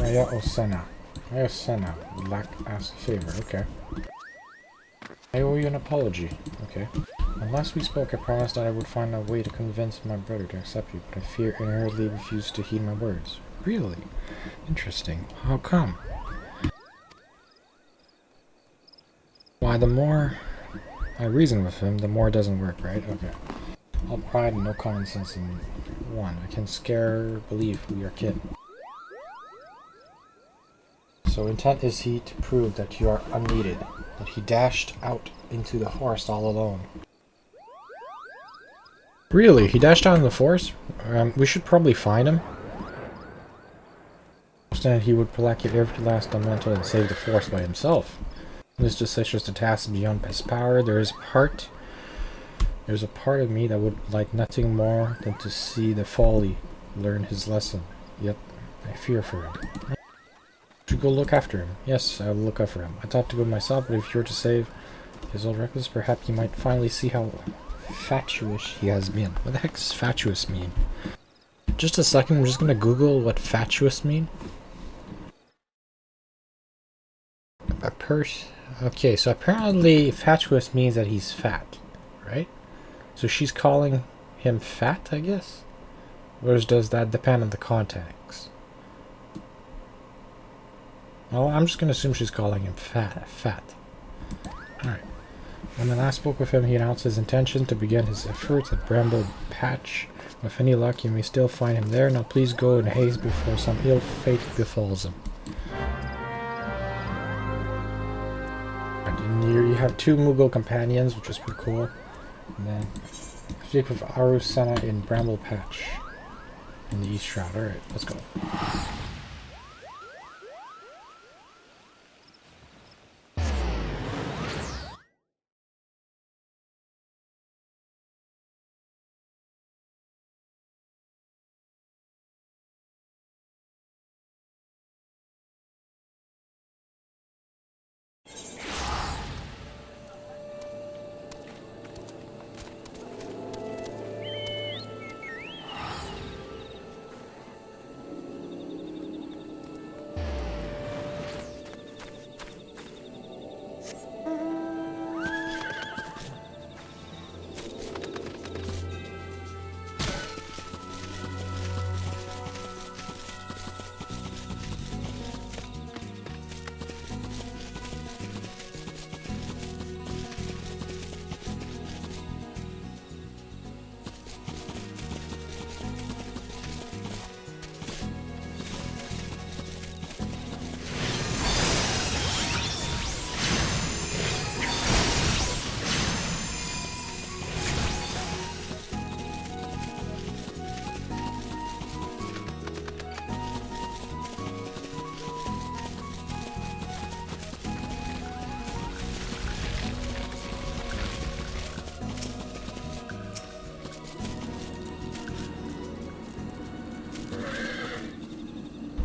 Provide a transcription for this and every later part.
Maya Osena. Maya Osena would like to ask a favor. Okay. I owe you an apology. Okay. When last we spoke, I promised that I would find a way to convince my brother to accept you, but I fear inherently refused to heed my words. Really? Interesting. How come? Why, the more I reason with him, the more it doesn't work, right? Okay. All pride and no common sense in one. I can scarce believe we are kin. So intent is he to prove that you are unneeded, that he dashed out into the forest all alone. Really? He dashed out in the forest? We should probably find him. Instead, he would collect every last elemental and save the forest by himself. This is just a task beyond his power. There's a part of me that would like nothing more than to see the folly learn his lesson. Yet, I fear for him. To go look after him. Yes, I will look after him. I thought to go myself, but if you're to save his old reckless, perhaps he might finally see how fatuous he has been. What the heck does fatuous mean? Just a second, I'm just gonna Google what fatuous mean. Okay, so apparently fatuous means that he's fat, right? So she's calling him fat, I guess? Or does that depend on the context? Well, I'm just going to assume she's calling him fat. Alright. When I last spoke with him, he announced his intention to begin his efforts at Bramble Patch. With any luck, you may still find him there. Now please go in haste before some ill fate befalls him. And you have 2 Moogle companions, which is pretty cool. And then speak with Arusena in Bramble Patch in the East Shroud. Alright, let's go.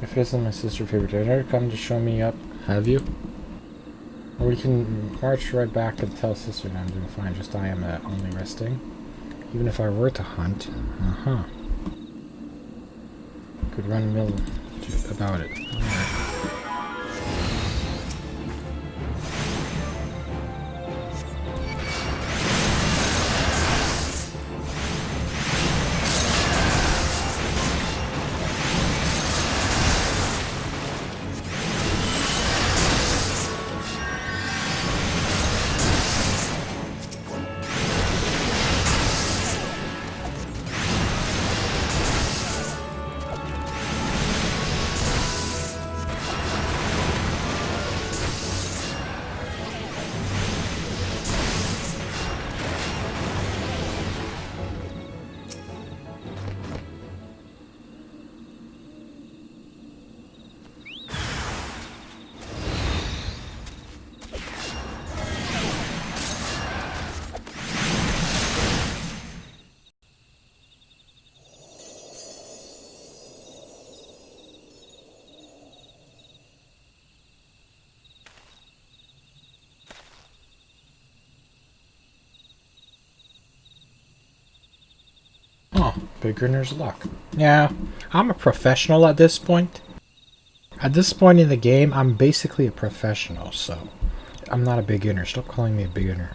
If it isn't my sister's favorite dinner, come to show me up, have you? Or we can march right back and tell sister that I'm doing fine, just I am only resting. Even if I were to hunt, could run mill about it. Alright. Oh, beginner's luck. Yeah, I'm a professional at this point. At this point in the game, I'm basically a professional, so I'm not a beginner. Stop calling me a beginner.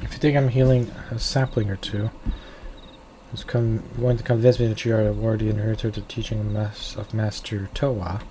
If you think I'm healing a sapling or two, it's going to convince me that you are a worthy inheritor to the teaching of Master Toa.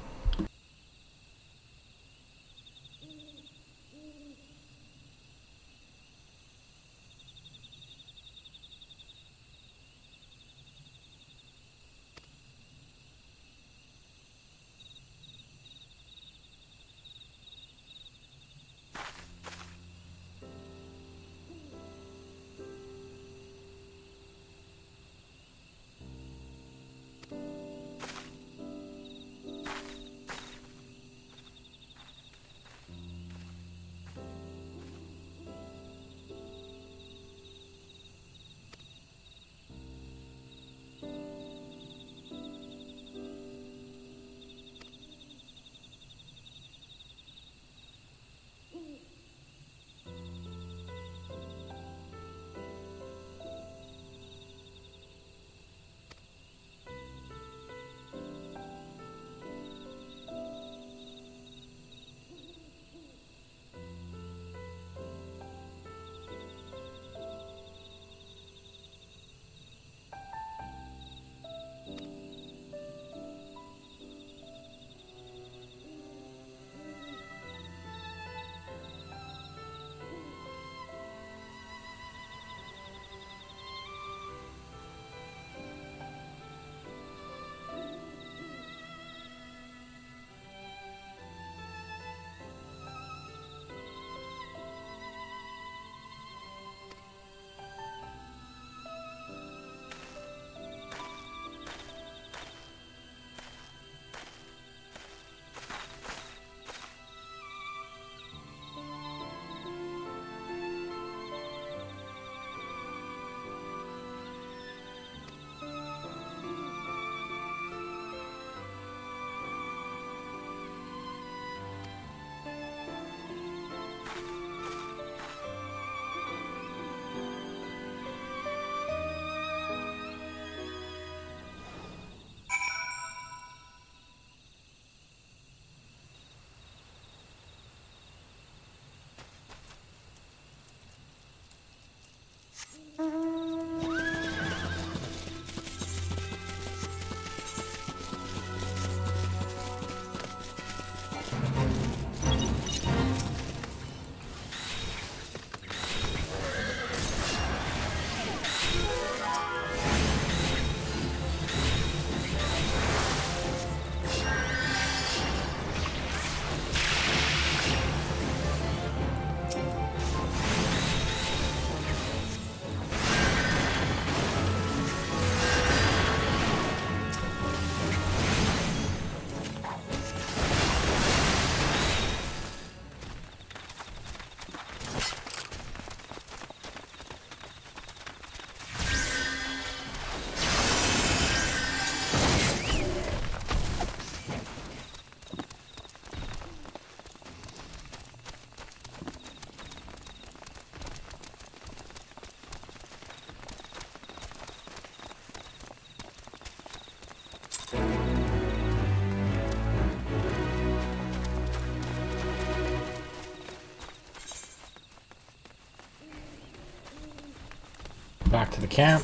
Back to the camp.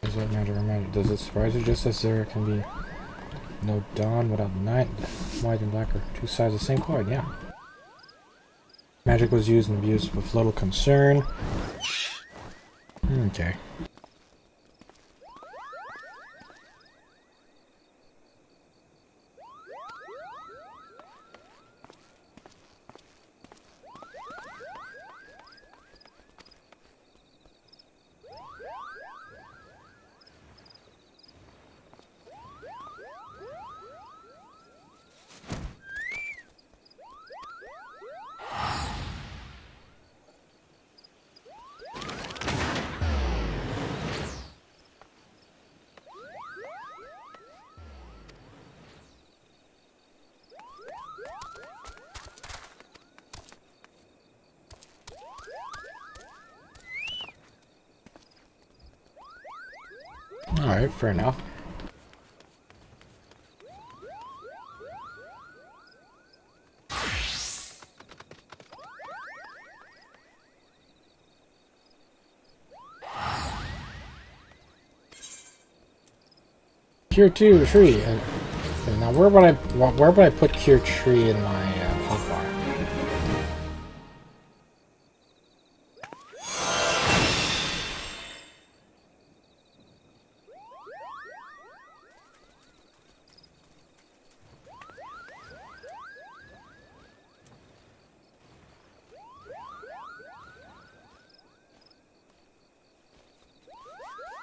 Is that magic or magic? Does it surprise you just as there can be no dawn without night? White and black are two sides of the same coin, yeah. Magic was used and abused with little concern. Okay. Alright, fair enough. Cure 2 tree. Okay, now where would I put Cure tree in my hotbar?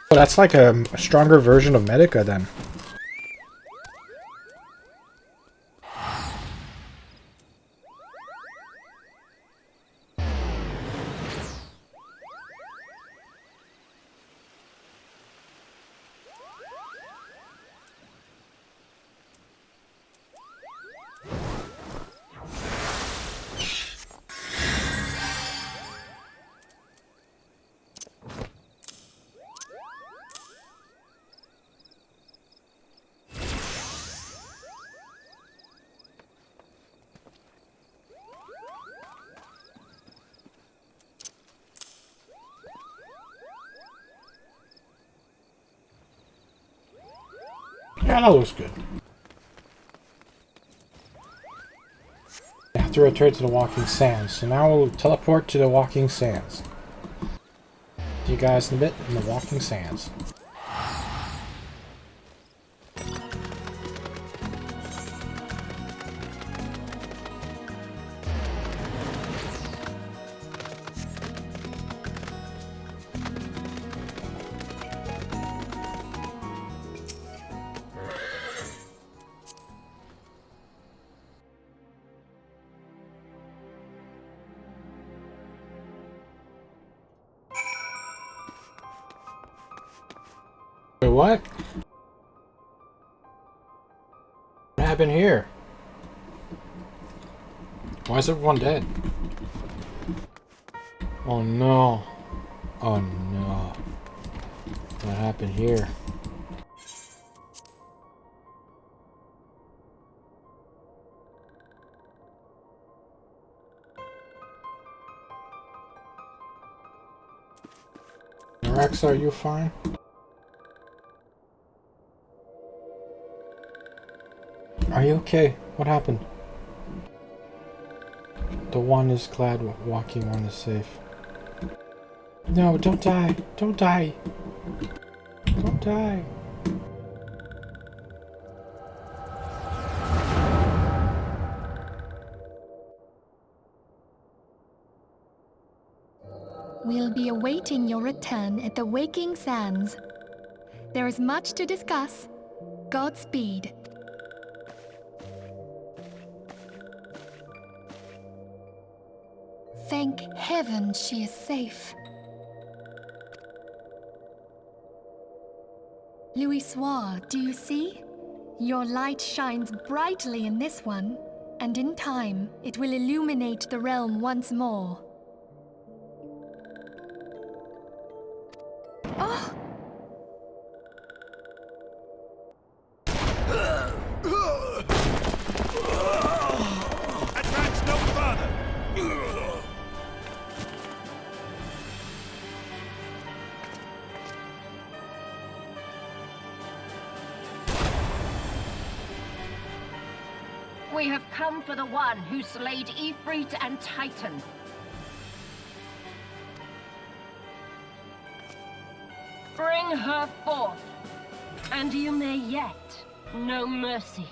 Oh, that's like a stronger version of Medica then. Yeah, that looks good. I have to return to the Walking Sands, so now we'll teleport to the Walking Sands. See you guys in a bit in the Walking Sands. Wait, what? What happened here? Why is everyone dead? Oh no. Oh no. What happened here? Rex, are you fine? Are you okay? What happened? The one is glad walking one is safe. No, don't die! Don't die! Don't die! We'll be awaiting your return at the Waking Sands. There is much to discuss. Godspeed. Thank heaven she is safe. Louisoire, do you see? Your light shines brightly in this one, and in time, it will illuminate the realm once more. Oh! Advance no further! We have come for the one who slayed Ifrit and Titan. Bring her forth, and you may yet know mercy.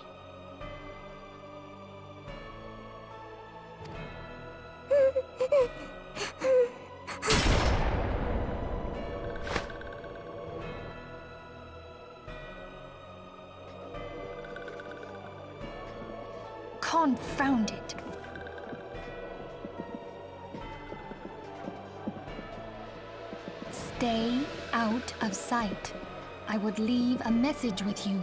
Confound it. Stay out of sight. I would leave a message with you.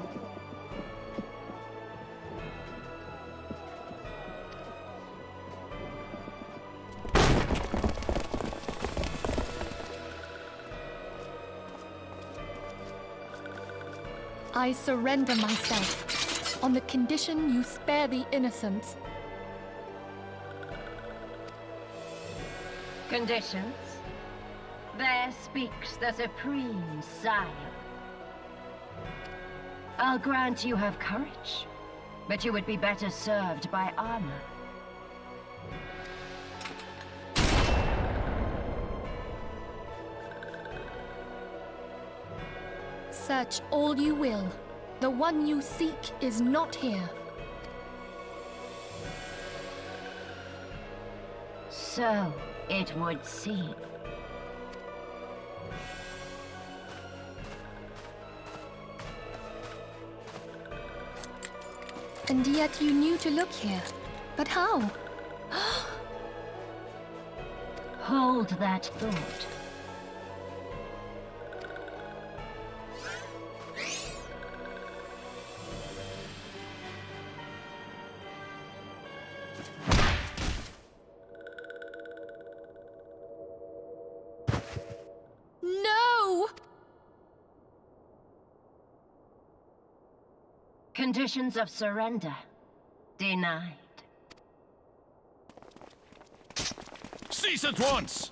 I surrender myself, on the condition you spare the innocents. Conditions? There speaks the Supreme Sire. I'll grant you have courage, but you would be better served by armor. Search all you will. The one you seek is not here. So it would seem. And yet you knew to look here. But how? Hold that thought. No! Conditions of surrender denied. Cease at once!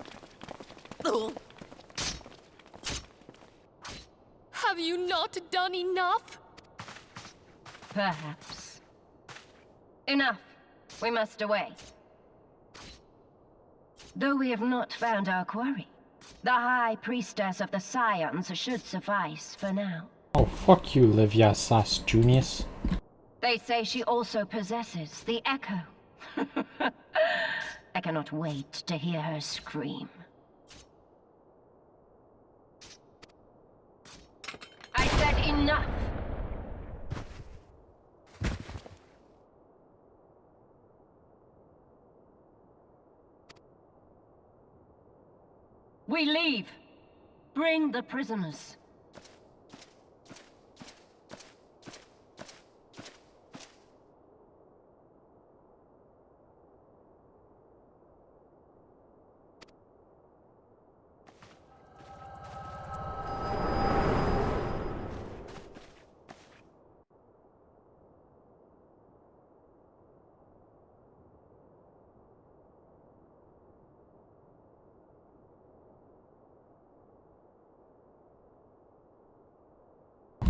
Have you not done enough? Perhaps. Enough. We must away. Though we have not found our quarry, the High Priestess of the Scions should suffice for now. Oh, fuck you, Livia Sass Junius. They say she also possesses the Echo. I cannot wait to hear her scream. I said enough! We leave. Bring the prisoners.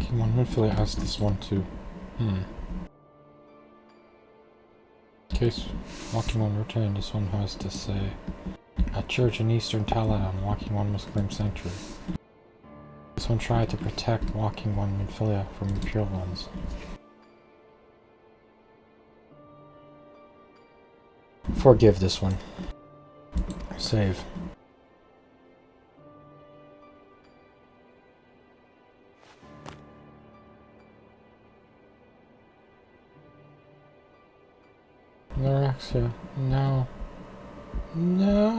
Come on, hopefully ask this one too. Case Walking One returned, this one has to say. A church in eastern Taladan, Walking One must claim sanctuary. This one tried to protect Walking One Minfilia from impure ones. Forgive this one. Save. Norexia, no. No.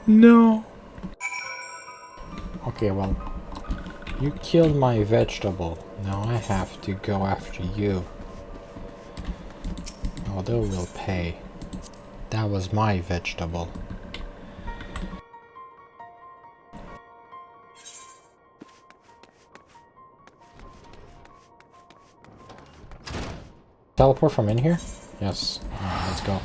No. Okay, well, you killed my vegetable. Now I have to go after you. Although we'll pay. That was my vegetable. Teleport from in here? Yes. Alright, let's go.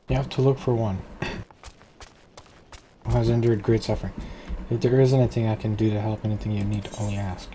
You have to look for one who has endured great suffering. If there is anything I can do to help, anything you need, only ask.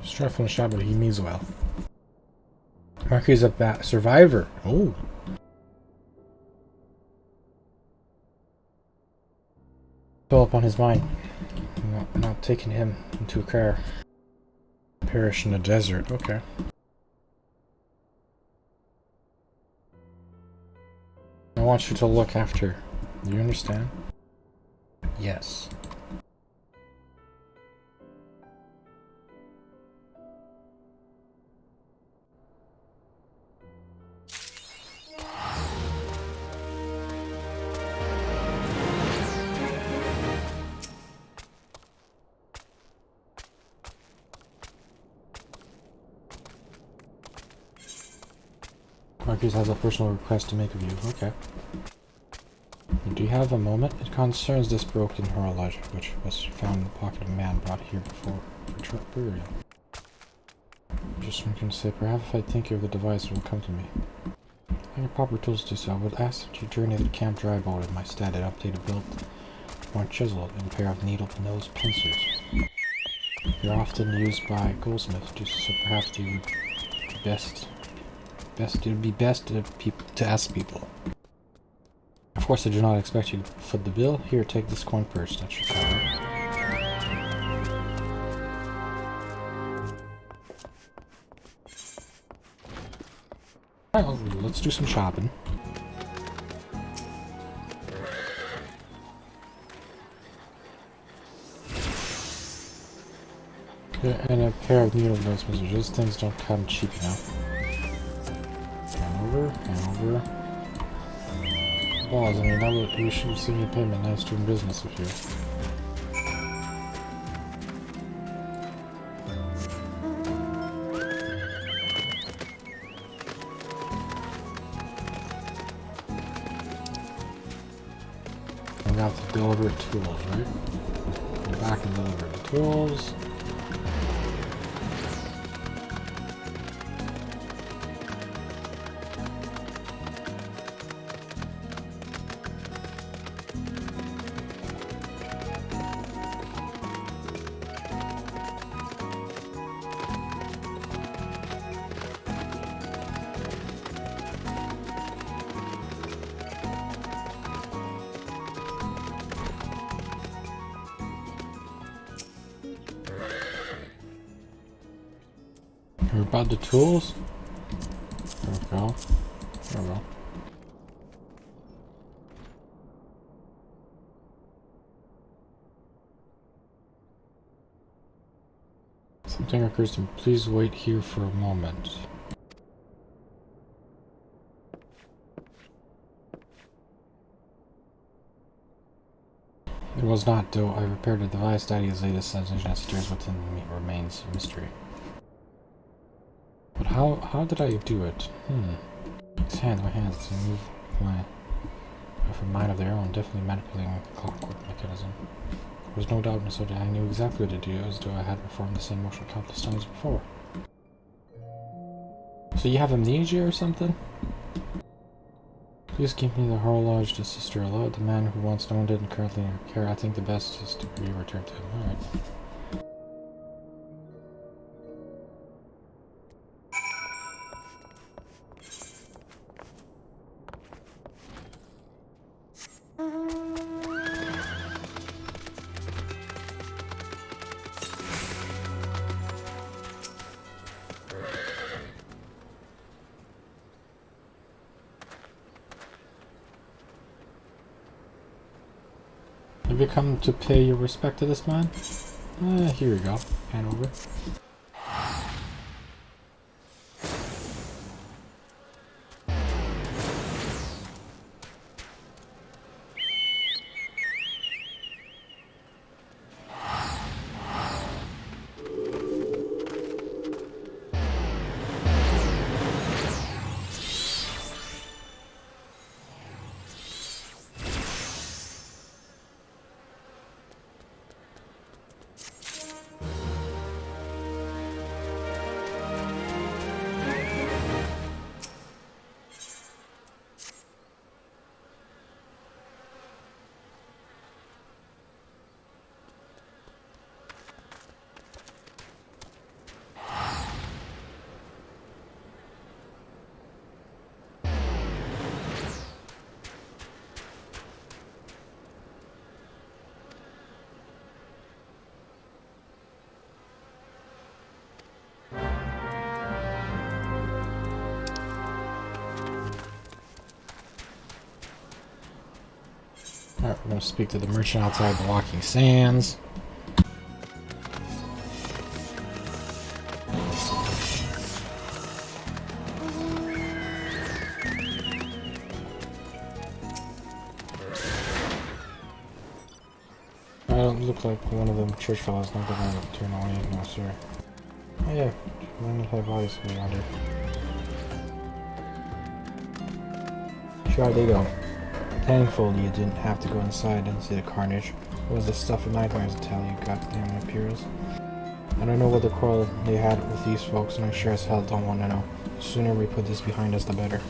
He's trying to find a shot, but he means well. Marky's a survivor. Oh. Fell upon his mind. Not taking him into a car. Perish in the desert. Okay. I want you to look after. Do you understand? Yes. Marcus has a personal request to make of you. Okay. Do you have a moment? It concerns this broken horologe, which was found in the pocket of a man brought here before for burial. Just one can say, perhaps if I think of the device, it will come to me. I have proper tools to do so. I would ask that you journey to Camp Drybolt in my stead and update a build more chiseled and a pair of needle-nose pincers. They're often used by goldsmiths, so perhaps they would be best. It would be best to ask people. Of course, I do not expect you to foot the bill. Here, take this coin purse. That should cover it. Well, let's do some shopping. And a pair of needle-nose pincers. Those things don't come cheap now. And over. Balls, I mean, you should have seen me payment. Nice doing business with you. And now to deliver tools, right? Go back and deliver the tools. You're about the tools? There we go. There we go. Something occurs to me. Please wait here for a moment. It was not, though I repaired the device. Daddy's latest sensation that stirs within me remains a mystery. But how did I do it? Expand my hands to move my with a mind of their own, definitely manipulating the clockwork mechanism. There was no doubt in so that I knew exactly what to do, as though I had performed the same motion countless times before. So you have amnesia or something? Please give me the horologe to Sister Aloud, the man who once owned it and currently in her care. I think the best is to be returned to him. Alright. Have you come to pay your respect to this man? Here we go. Hand over. Alright, we're going to speak to the merchant outside the Walking Sands. I don't look like one of them church fellows, not gonna turn away, no sir. Oh yeah, one of my bodies way under. Sure, they don't. Thankfully, you didn't have to go inside and see the carnage. It was the stuff of nightmares, I tell you, goddamn appears. I don't know what the quarrel they had with these folks, and I sure as hell don't want to know. The sooner we put this behind us, the better.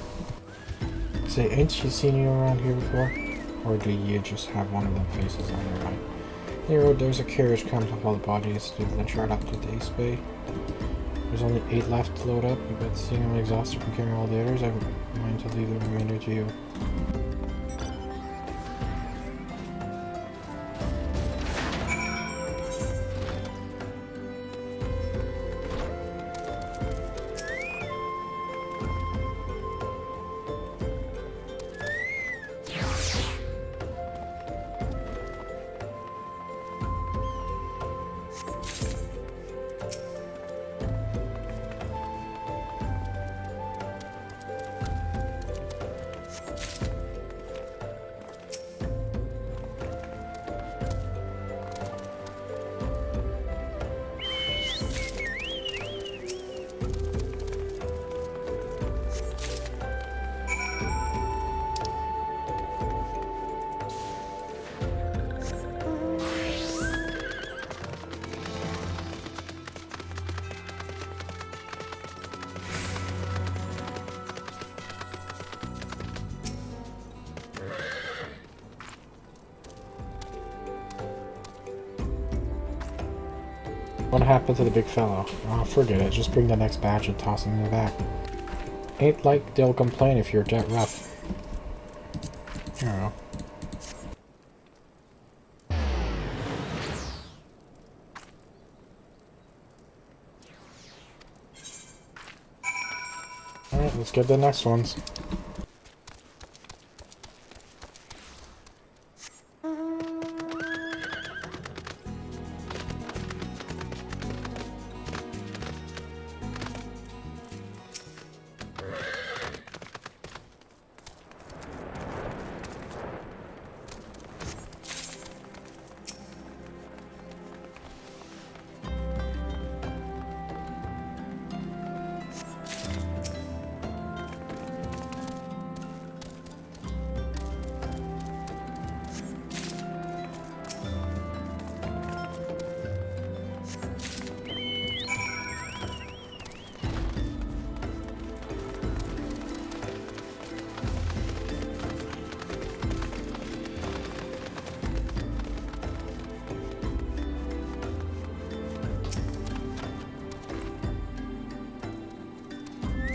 Say, ain't she seen you around here before? Or do you just have one of them faces on your eye? Here, there's a carriage comes with all the bodies to venture out to the Ace Bay. There's only 8 left to load up, but seeing I'm exhausted from carrying all the others, I'm going to leave the remainder to you. What happened to the big fellow? Oh, forget it. Just bring the next batch and toss him in the back. Ain't like they'll complain if you're that rough. I don't know. let's get the next ones.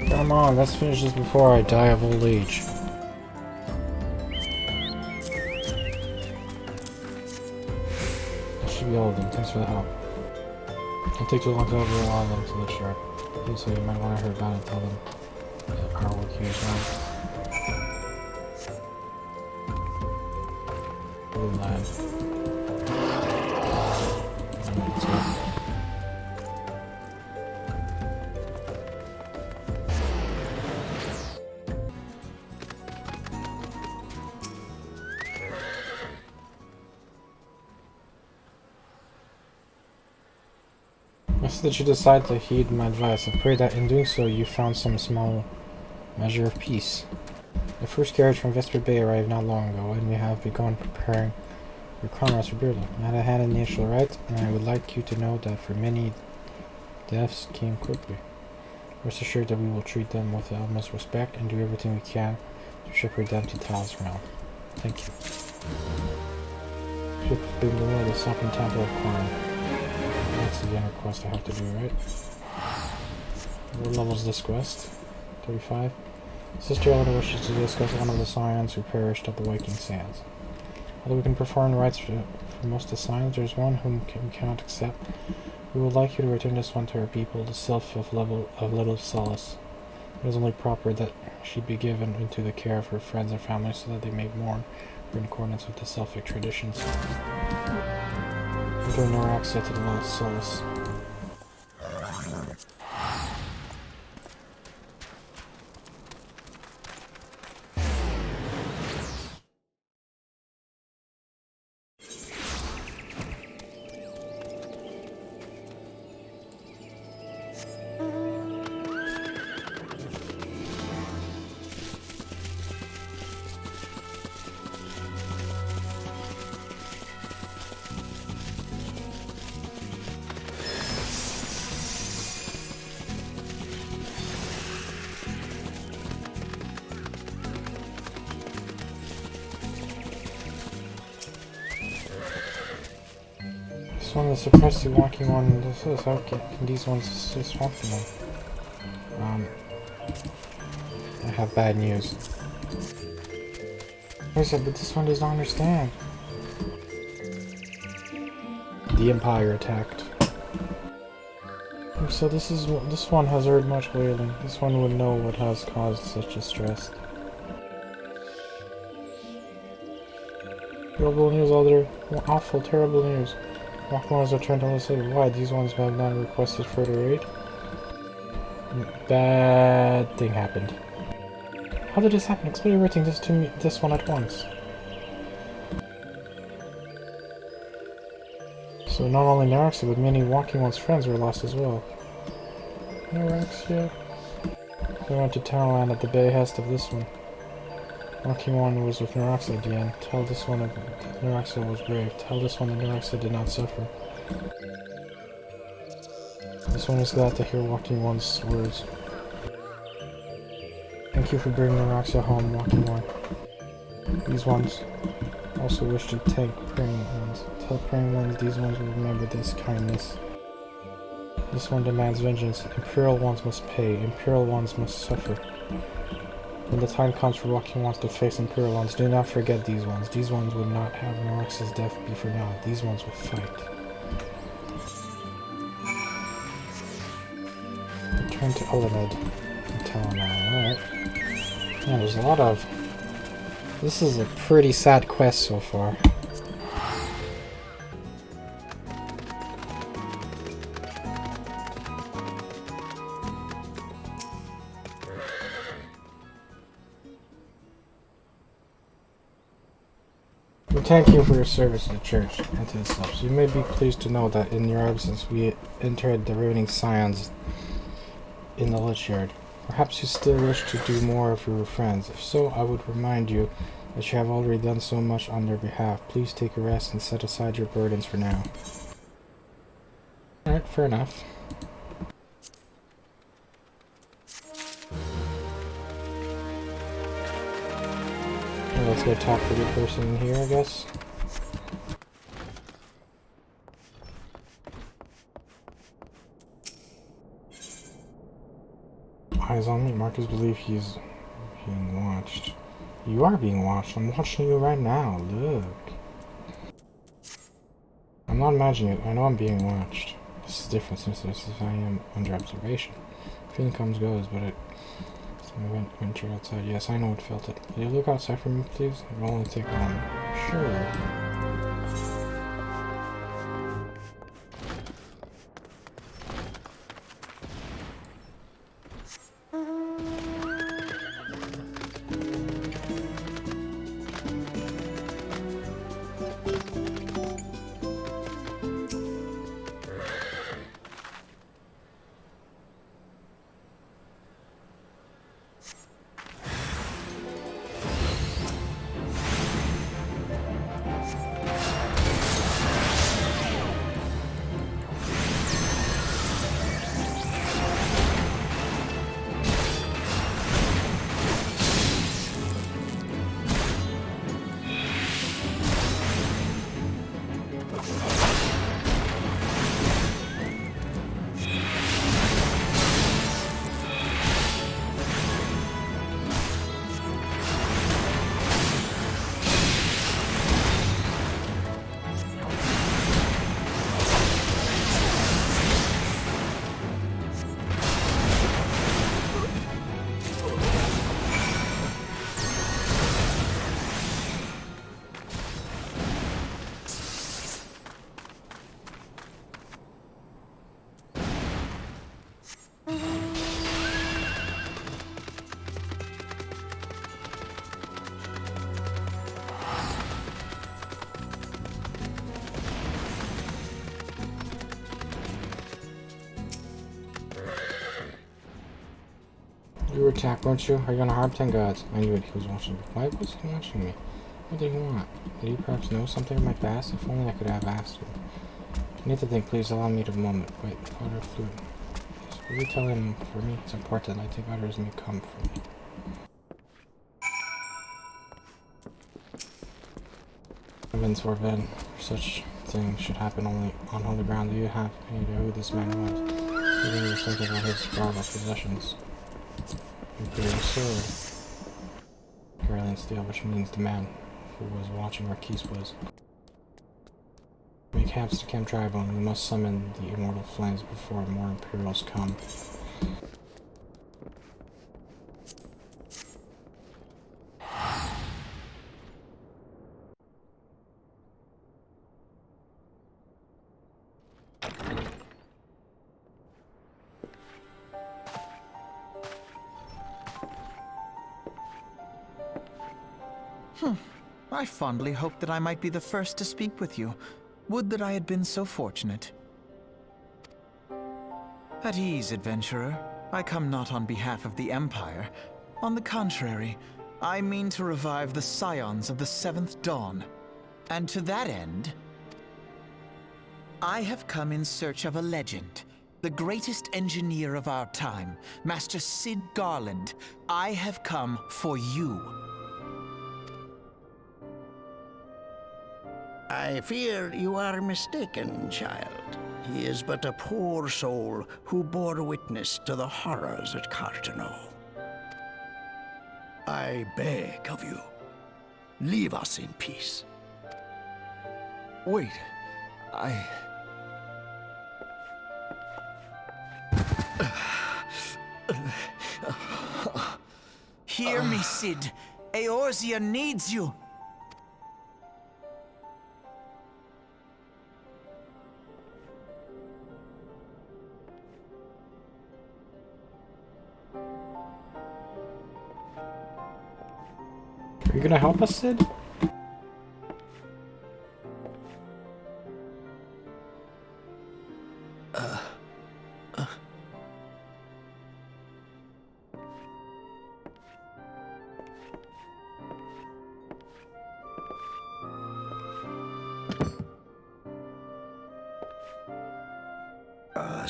Come on, let's finish this before I die of old age. That should be all of them. Thanks for the help. It'll take too long to overrule all of them to the shard. So you might want to hurry about and tell them that our work here is done. Blue land. Let's go. I see that you decide to heed my advice. I pray that in doing so you found some small measure of peace. The first carriage from Vesper Bay arrived not long ago, and we have begun preparing your comrades for burial. I had a hand in the initial rite, and I would like you to know that for many deaths came quickly. Rest assured that we will treat them with the utmost respect and do everything we can to shepherd them to Tal's realm. Thank you. Ship has been below the sunken temple of Corn. That's the inner quest I have to do, right? What level is this quest? 35. Sister Eleanor wishes to discuss one of the scions who perished at the Viking Sands. Although we can perform rites for most of the scions, there is one whom we cannot accept. We would like you to return this one to our people, the sylph of little solace. It is only proper that she be given into the care of her friends and family so that they may mourn her in accordance with the Sylphic traditions. Return Noraxia to the little solace. This one is suppressed to walking one. This is okay. These ones just walking one. I have bad news. I said, but this one does not understand. The Empire attacked. So this one has heard much wailing. This one would know what has caused such distress. Terrible news, other awful, terrible news. Walking ones are trying to listen. Why? These ones have not requested further aid. Bad thing happened. How did this happen? Explain everything to me, this one at once. So not only Noraxia, but many Walking One's friends were lost as well. Noraxia. They went to Townland at the behest of this one. Walking One was with Noraxia at the end. Tell this one that Noraxia was brave. Tell this one that Noraxia did not suffer. This one is glad to hear Walking One's words. Thank you for bringing Noraxia home, Walking One. These ones also wish to thank Praying Ones. Tell Praying Ones these ones will remember this kindness. This one demands vengeance. Imperial Ones must pay. Imperial Ones must suffer. When the time comes for Walking Ones to face Imperial Ones, do not forget these ones. These ones would not have Noraxia's death be for naught. These ones will fight. Return to Elemed and Talonal. Alright. Yeah, there's a lot of... This is a pretty sad quest so far. We thank you for your service to the church and to the subs. You may be pleased to know that in your absence we entered the remaining scions in the Lich Yard. Perhaps you still wish to do more for your friends. If so, I would remind you that you have already done so much on their behalf. Please take a rest and set aside your burdens for now. Alright, fair enough. Well, let's go talk to the person in here, I guess. Eyes on me. Marcus believes he's being watched. You are being watched. I'm watching you right now. Look. I'm not imagining it. I know I'm being watched. This is different since I am under observation. Feeling comes goes, but it... Winter outside. Yes, I know it felt it. Will you look outside for me, please? It will only take a moment. Sure. You were attacked, weren't you? Are you gonna harm 10 gods? I knew it. He was watching me. Why was he watching me? What did he want? Did he perhaps know something of my past? If only I could have asked him. I need to think. Please allow me a moment. Wait, water fluid. Yes, will you tell him for me? It's important. I think others may come for me. Heavens forbid. Such things should happen only on holy ground. Do you have any idea who this man was? Even you something about his garb of possessions. Imperial sword. Caroline steel, which means the man who was watching where Keys was. Make camps to Camp Tribal, and we must summon the immortal flames before more Imperials come. I fondly hoped that I might be the first to speak with you. Would that I had been so fortunate. At ease, adventurer. I come not on behalf of the Empire. On the contrary, I mean to revive the scions of the Seventh Dawn. And to that end, I have come in search of a legend. The greatest engineer of our time, Master Sid Garland. I have come for you. I fear you are mistaken, child. He is but a poor soul who bore witness to the horrors at Cartano. I beg of you, leave us in peace. Wait, Hear me, Cid. Eorzea needs you. Are you gonna help us, Sid?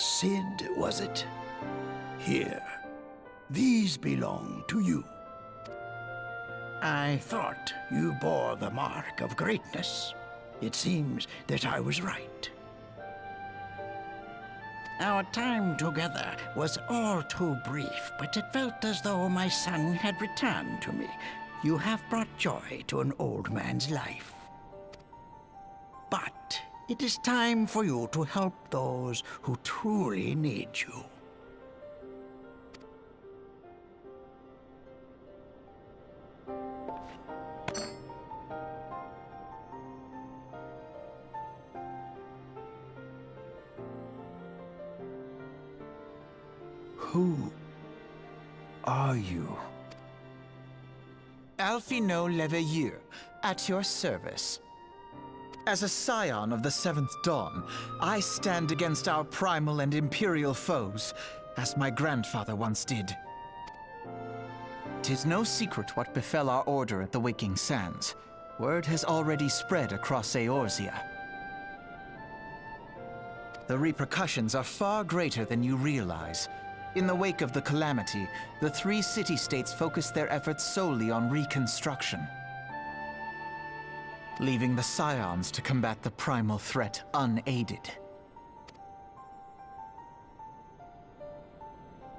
Cid, was it? Here. These belong to you. I thought you bore the mark of greatness. It seems that I was right. Our time together was all too brief, but it felt as though my son had returned to me. You have brought joy to an old man's life. But it is time for you to help those who truly need you. Who are you? Alphino Leveilleur, at your service. As a scion of the Seventh Dawn, I stand against our primal and imperial foes, as my grandfather once did. 'Tis no secret what befell our order at the Waking Sands. Word has already spread across Eorzea. The repercussions are far greater than you realize. In the wake of the calamity, the three city-states focused their efforts solely on reconstruction, leaving the Scions to combat the primal threat unaided.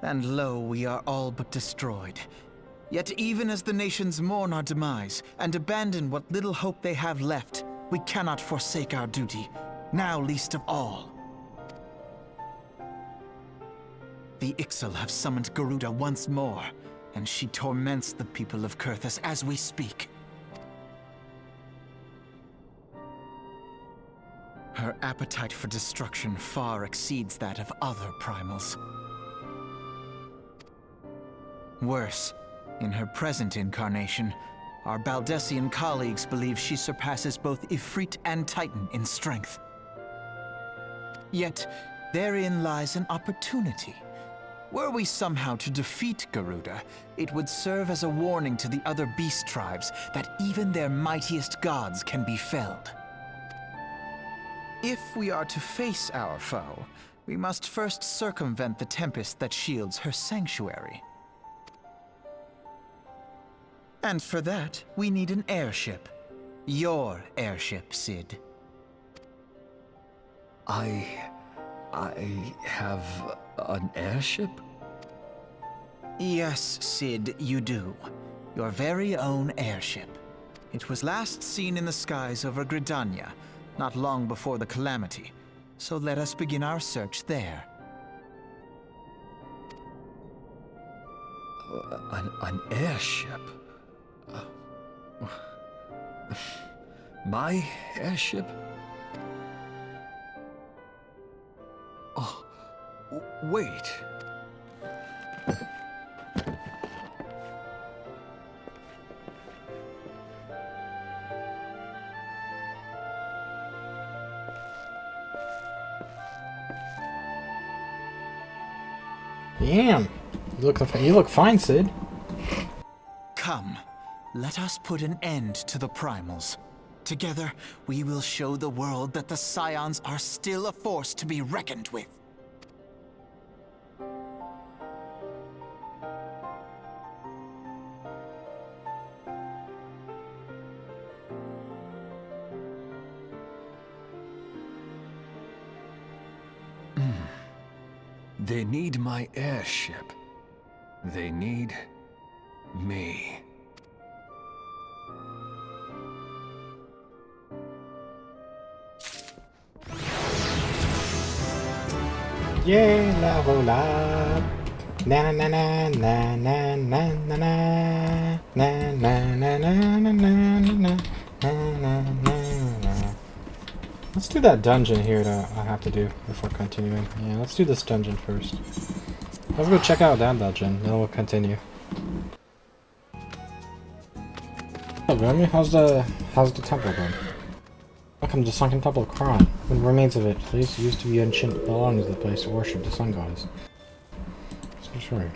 And lo, we are all but destroyed. Yet even as the nations mourn our demise and abandon what little hope they have left, we cannot forsake our duty, now least of all. The Ixal have summoned Garuda once more, and she torments the people of Kurthus as we speak. Her appetite for destruction far exceeds that of other primals. Worse, in her present incarnation, our Baldessian colleagues believe she surpasses both Ifrit and Titan in strength. Yet, therein lies an opportunity. Were we somehow to defeat Garuda, it would serve as a warning to the other beast tribes that even their mightiest gods can be felled. If we are to face our foe, we must first circumvent the tempest that shields her sanctuary. And for that, we need an airship. Your airship, Cid. I have an airship? Yes, Cid, you do. Your very own airship. It was last seen in the skies over Gridania, not long before the calamity. So let us begin our search there. An airship? My airship? Oh, wait. Damn. You look fine, Sid. Come, let us put an end to the primals. Together, we will show the world that the Scions are still a force to be reckoned with. They need my airship. They need me. Yay, level up. Na na na na na na na na na na na na na na na na na. Let's do that dungeon here that I have to do before continuing. Yeah, let's do this dungeon first. Let's go check out that dungeon, then we'll continue. Oh, Remy, how's the temple going? Welcome to the sunken temple of Kron. What remains of it? Place used to be ancient belongings to the place to worship the sun goddess. Sure.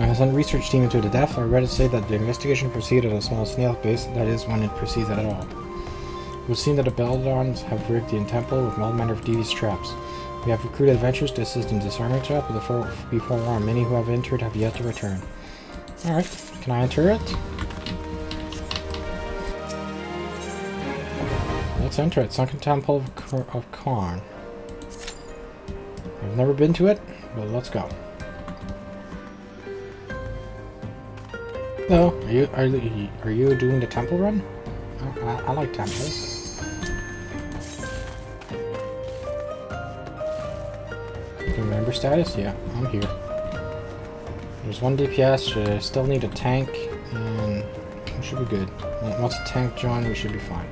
I sent a research team into the depth. I read it say that the investigation proceeded at a small snail base, that is, when it proceeds at all. It would seem that the Belladons have rigged the temple with all manner of devious traps. We have recruited adventurers to assist in disarming trap, but be forewarned, many who have entered have yet to return. Alright, can I enter it? Let's enter it. Sunken Temple of Karn. I've never been to it, but let's go. Hello, are you doing the temple run? I like temples. Member status? Yeah, I'm here. There's 1 DPS, still need a tank, and we should be good. Once the tank joins, we should be fine.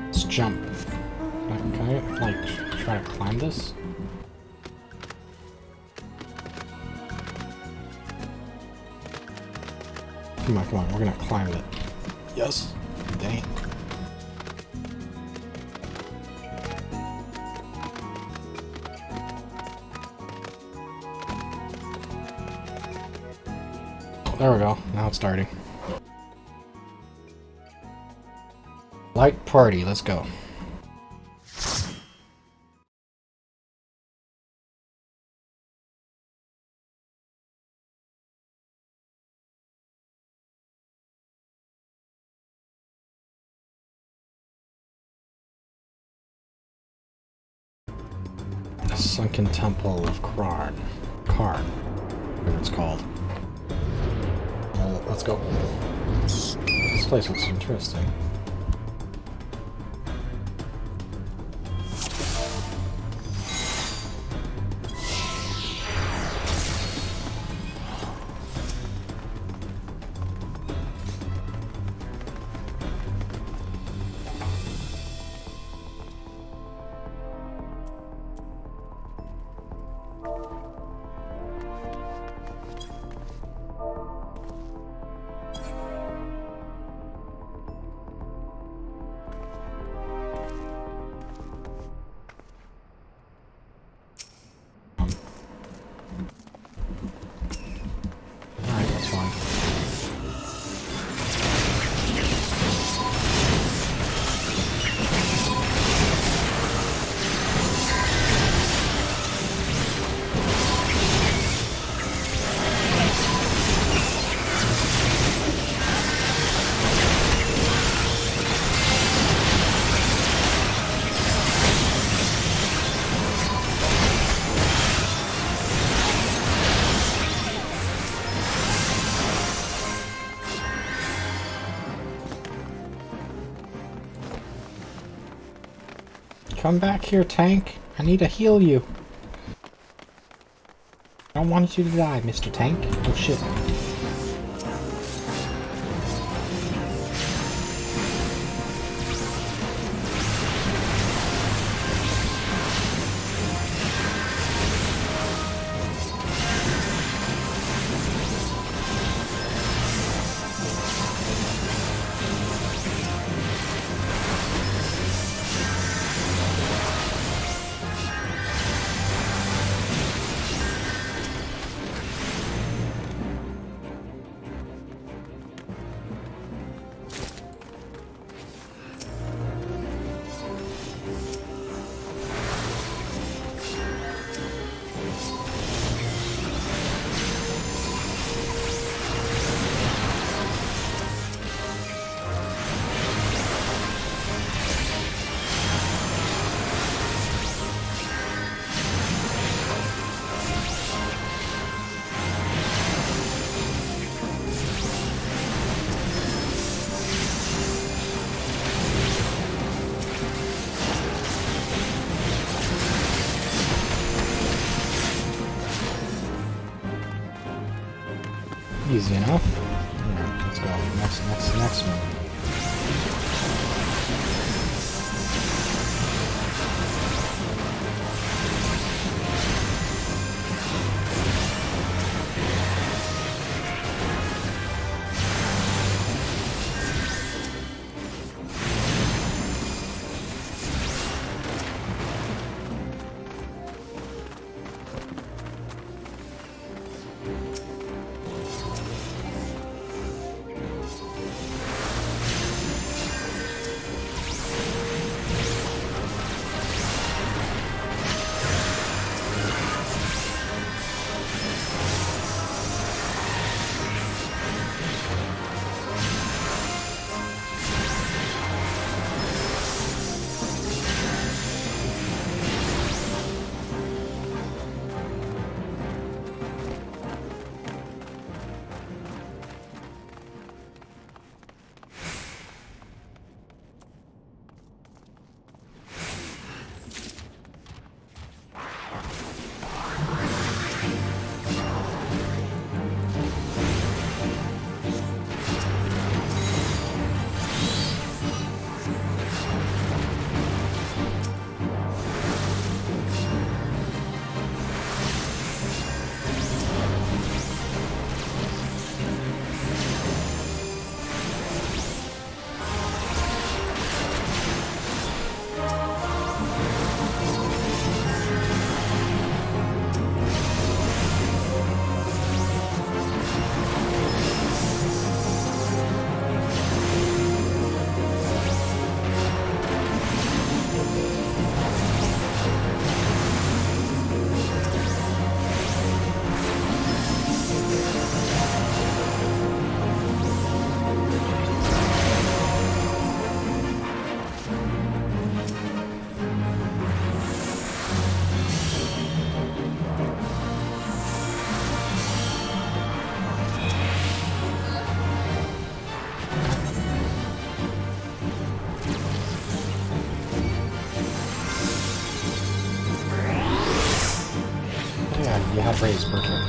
Let's jump. Can I, like, try to climb this? Come on, we're gonna climb it. Yes. Dang it. There we go. Now it's starting. Light party, let's go. Sunken Temple of Karn, whatever it's called. Let's go. This place looks interesting. Come back here, tank. I need to heal you. I don't want you to die, Mr. Tank. Oh shit. Easy enough. Yeah, let's go. Next one. Yeah, you have raised, perfect.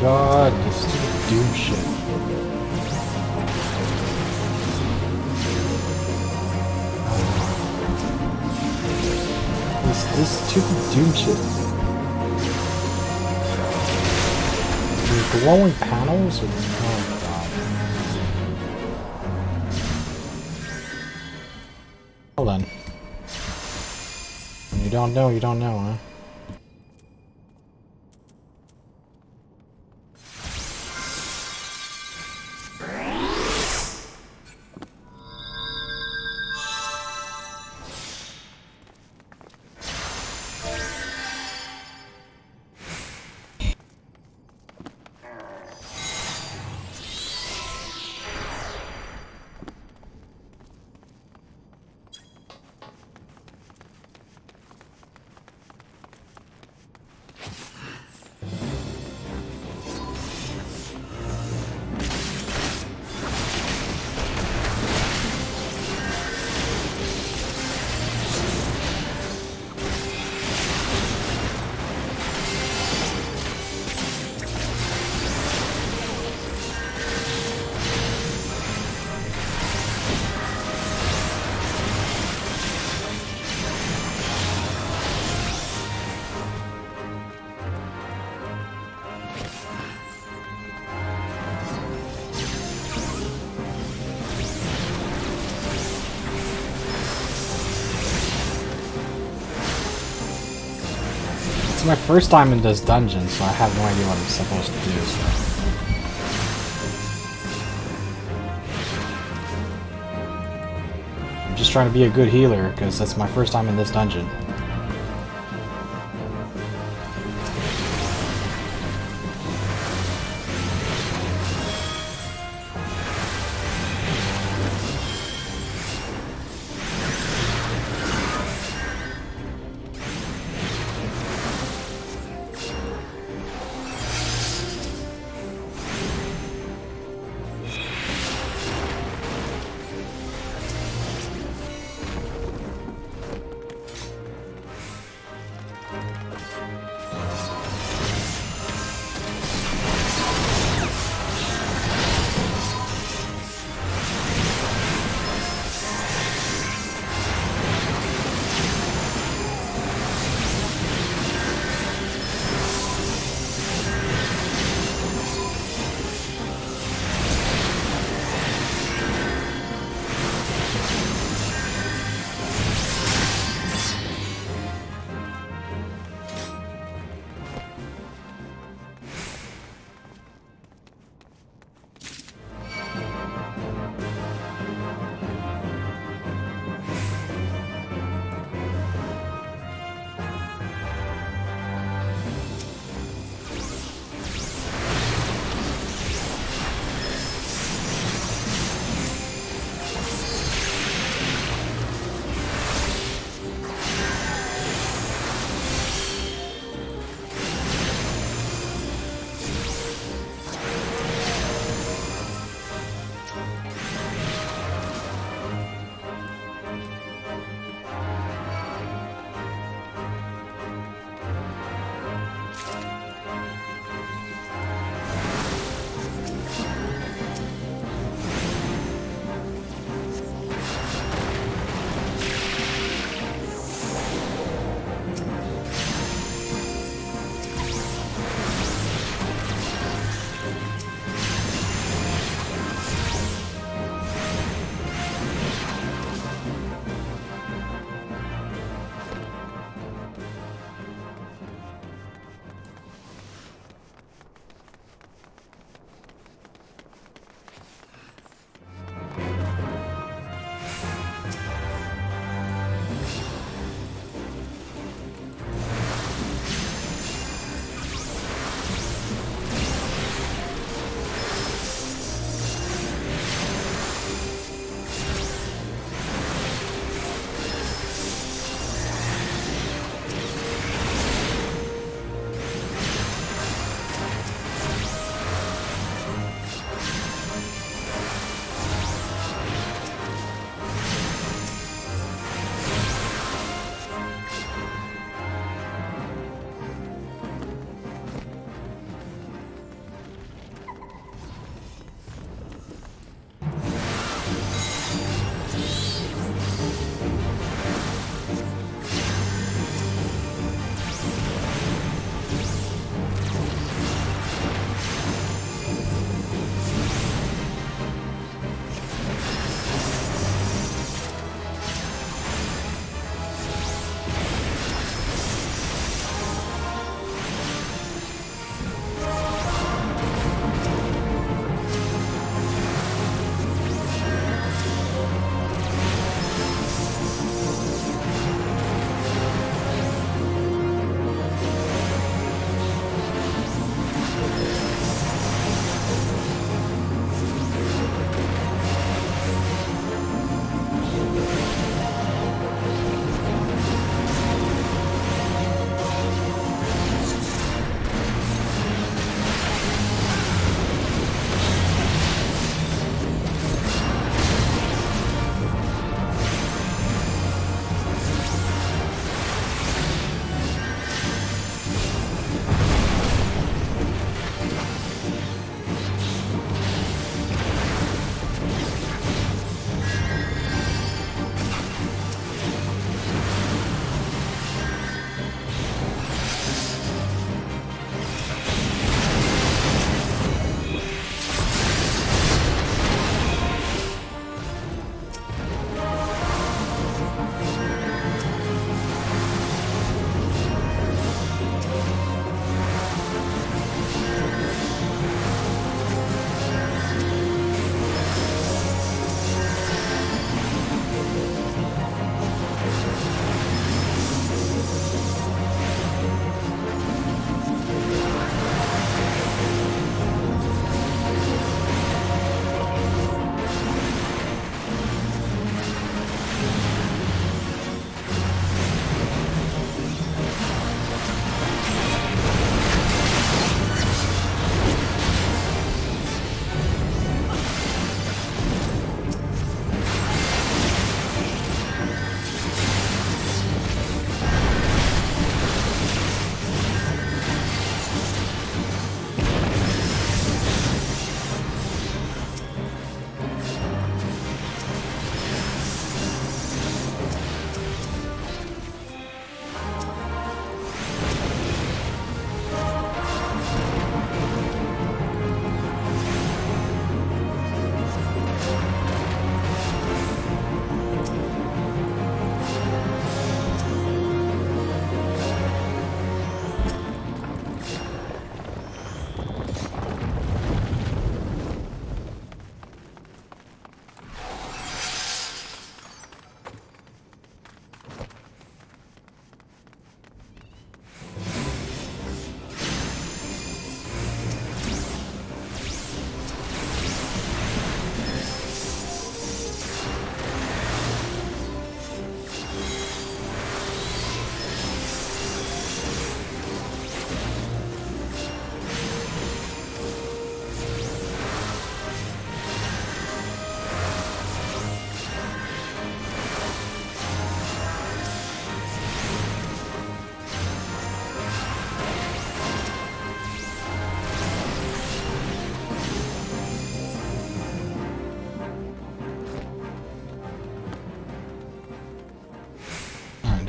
God, this stupid Doom shit. This stupid Doom shit. The glowing panels? Oh god. Hold on. You don't know, huh? It's my first time in this dungeon, so I have no idea what I'm supposed to do. I'm just trying to be a good healer, because that's my first time in this dungeon.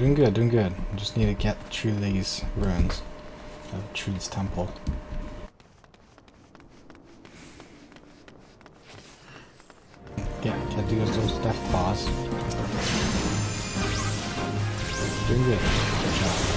doing good, doing good. I just need to get through these ruins. Through this temple. Yeah, can't do those death claws. Doing good. Good job.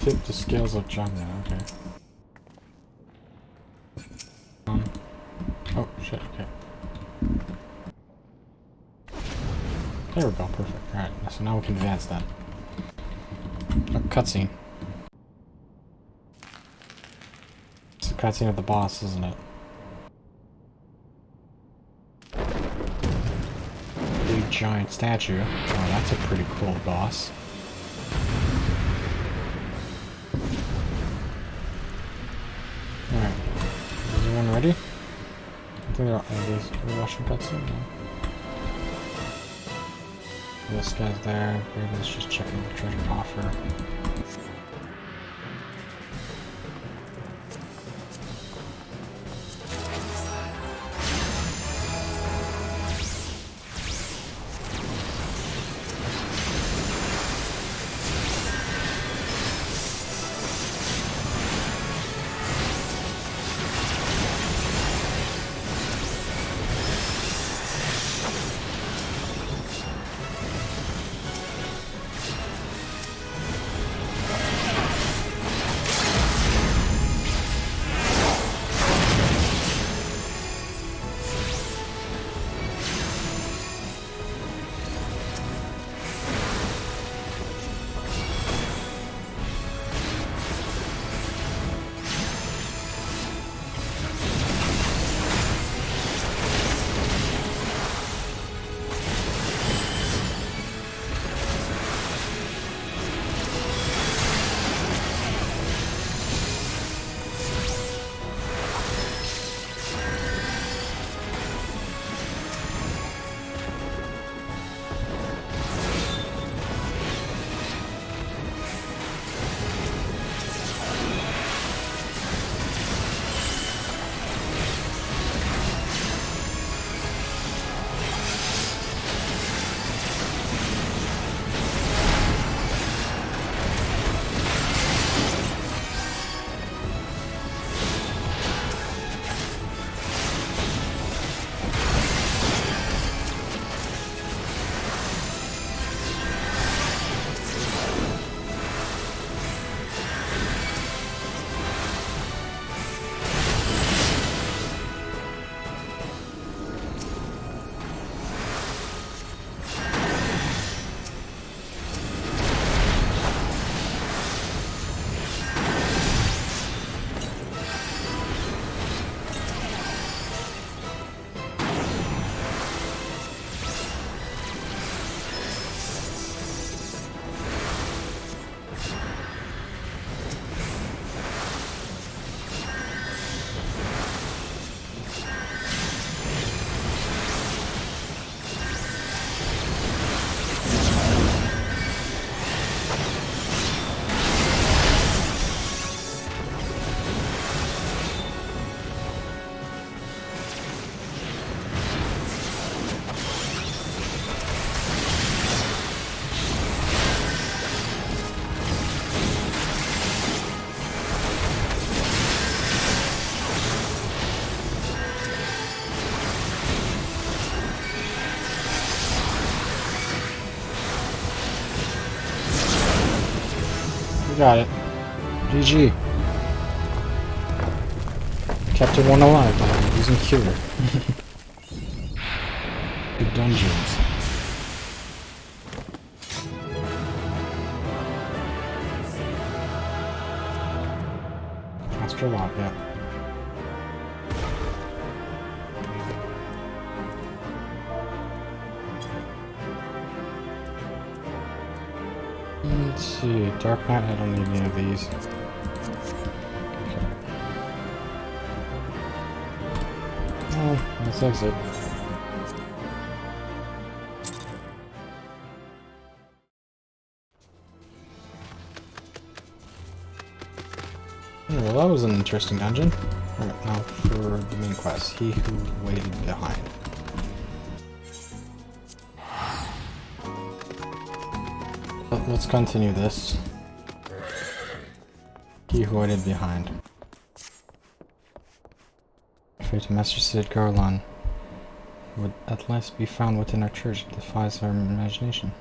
Tip the scales of Jumna, okay. Oh shit, okay. There we go, perfect. Alright, so now we can advance that. A cutscene. It's a cutscene of the boss, isn't it? Big giant statue. Oh, that's a pretty cool boss. Alright. Is everyone ready? I think they're watching cutscene now. This guy's there. Raven's just checking the treasure coffer. Got it. GG. Kept one alive by using cure. Good dungeons. Extra lot, yeah. Let's see, Dark Knight, I don't need any of these. Okay. Oh, let's exit. Well, that was an interesting dungeon. Alright, now for the main quest, He Who Waited Behind. Let's continue this. He Who Waited Behind. Fate to Master Sid Garland would at last be found within our church. It defies our imagination.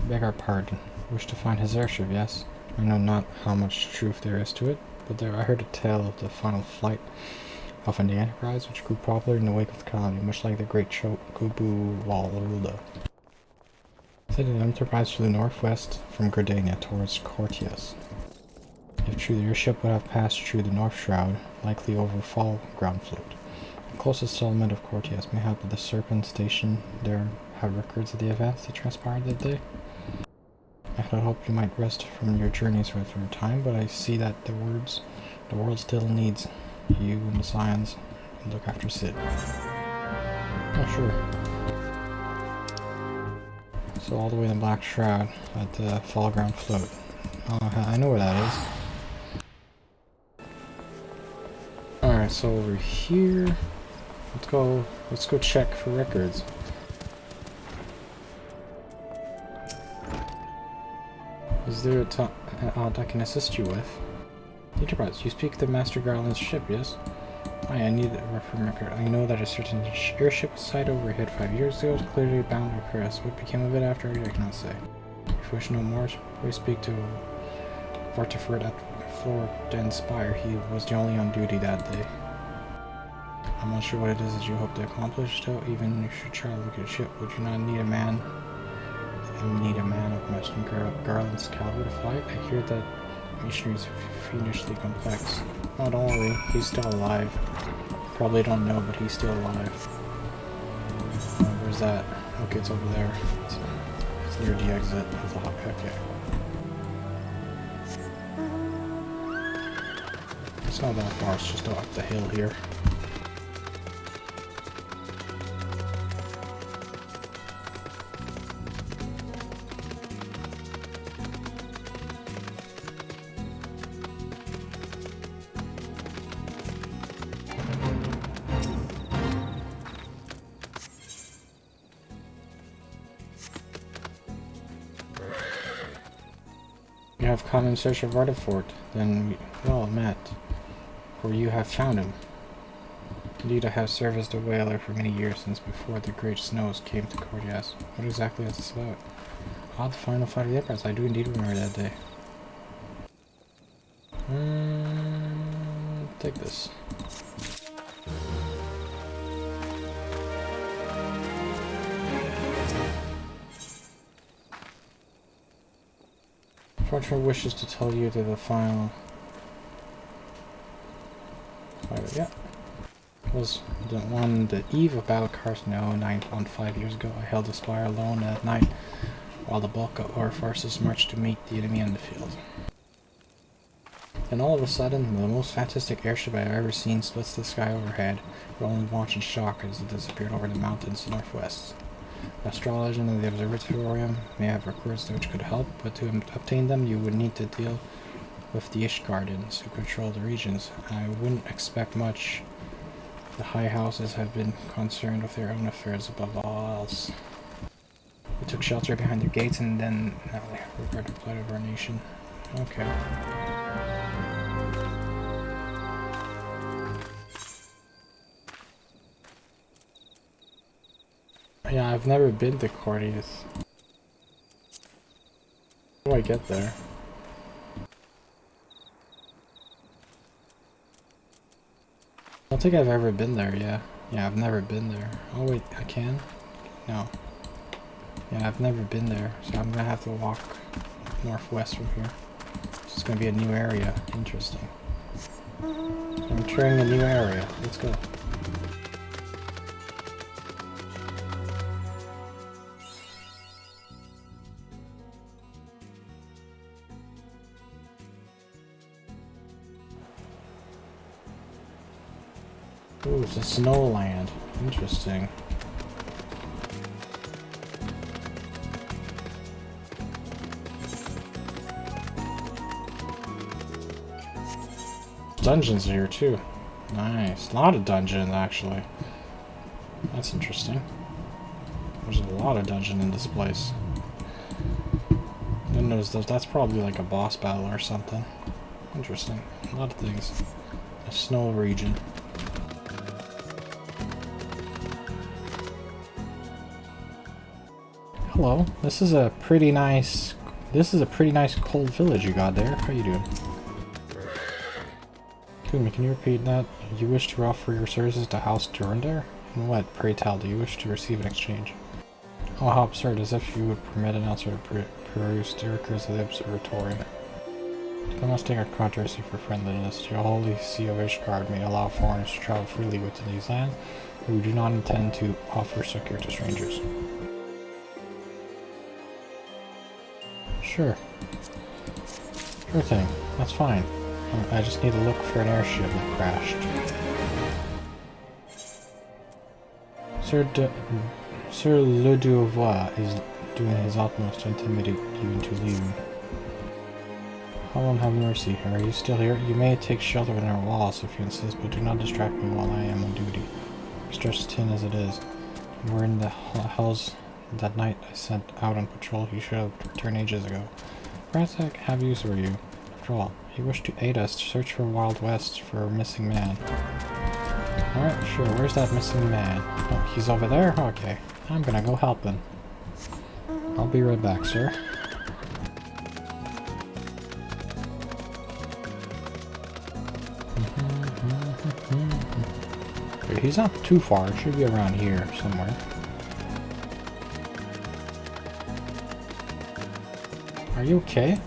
Beg our pardon. Wish to find his airship, yes? I know not how much truth there is to it, but there I heard a tale of the final flight of an Enterprise, which grew popular in the wake of the colony, much like the great Kubu Walruda. Said an Enterprise flew northwest from Gardania towards Cortias. If true, the airship would have passed through the North Shroud, likely over fall ground float. The closest settlement of Cortias may have the Serpent Station there have records of the events that transpired that day. I had hoped you might rest from your journeys for a time, but I see that the world still needs you and the Scions to look after Sid. Oh, sure. So all the way in the Black Shroud at the fall ground float. I know where that is. Alright, so over here, let's go check for records. Is there a I can assist you with? Enterprise, you speak the Master Garland's ship, yes? I need a record. I know that a certain airship site overhead 5 years ago was clearly bound to press. What became of it after, I cannot say. If you wish to know more, please speak to Vortiford at Floriden Spire. He was the only on duty that day. I'm not sure what it is that you hope to accomplish, though. Even if you try to look at a ship, would you not need a man? Of Master Garland's caliber to fight? I hear that mission is fiendishly complex. Oh, don't worry, he's still alive. Probably don't know, but he's still alive. Where's that? Okay, it's over there. It's near the exit of the hop. Okay. It's not that far, it's just up the hill here. You have come in search of Rutherford, then well met, for you have found him. Indeed, I have served as the whaler for many years, since before the great snows came to Cortias. What exactly is this about? Ah, the final fight of the Enterprise. I do indeed remember that day. Take this. Fortune wishes to tell you that the final fight, yeah, was the eve of Battle Carcino 9.5 years ago. I held the spire alone at night while the bulk of our forces marched to meet the enemy in the field. Then all of a sudden, the most fantastic airship I've ever seen splits the sky overhead. We only watched in shock as it disappeared over the mountains northwest. The astrologer and the observatorium may have records which could help, but to obtain them you would need to deal with the Ishgardens, who control the regions. I wouldn't expect much. The high houses have been concerned with their own affairs above all else. We took shelter behind their gates and then now they regard the plight of our nation. Okay. Yeah, I've never been to Cortias. How do I get there? don't think I've ever been there, yeah. Yeah, I've never been there. Oh wait, I can? No. Yeah, I've never been there, so I'm gonna have to walk northwest from here. It's gonna be a new area. Interesting. I'm entering a new area. Let's go. Ooh, it's a snowland. Interesting. Dungeons here too. Nice. A lot of dungeons actually. That's interesting. There's a lot of dungeon in this place. Didn't notice those. That's probably like a boss battle or something. Interesting. A lot of things. A snow region. Hello. This is a pretty nice cold village you got there. How you doing? Excuse me, can you repeat that? You wish to offer your services to House Durandar? And what, pray tell, do you wish to receive in exchange? Oh, how absurd, as if you would permit an outsider to peruse the records of the observatory. I must take our controversy for friendliness. Your holy see of Ishgard may allow foreigners to travel freely within these lands, but we do not intend to offer succor to strangers. Sure. Sure thing, that's fine. I just need to look for an airship that crashed. Sir Le Duvois is doing his utmost to intimidate you into leaving. Heaven have mercy. Are you still here? You may take shelter within our walls if you insist, but do not distract me while I am on duty. Stretched thin as it is. We're in the hells that night I sent out on patrol. You should have returned ages ago. Perhaps I have use for you. After all, you wish to aid us to search for Wild West for a missing man. Alright, sure. Where's that missing man? Oh, he's over there? Okay. I'm gonna go help him. I'll be right back, sir. Okay, he's not too far. It should be around here somewhere. Are you okay?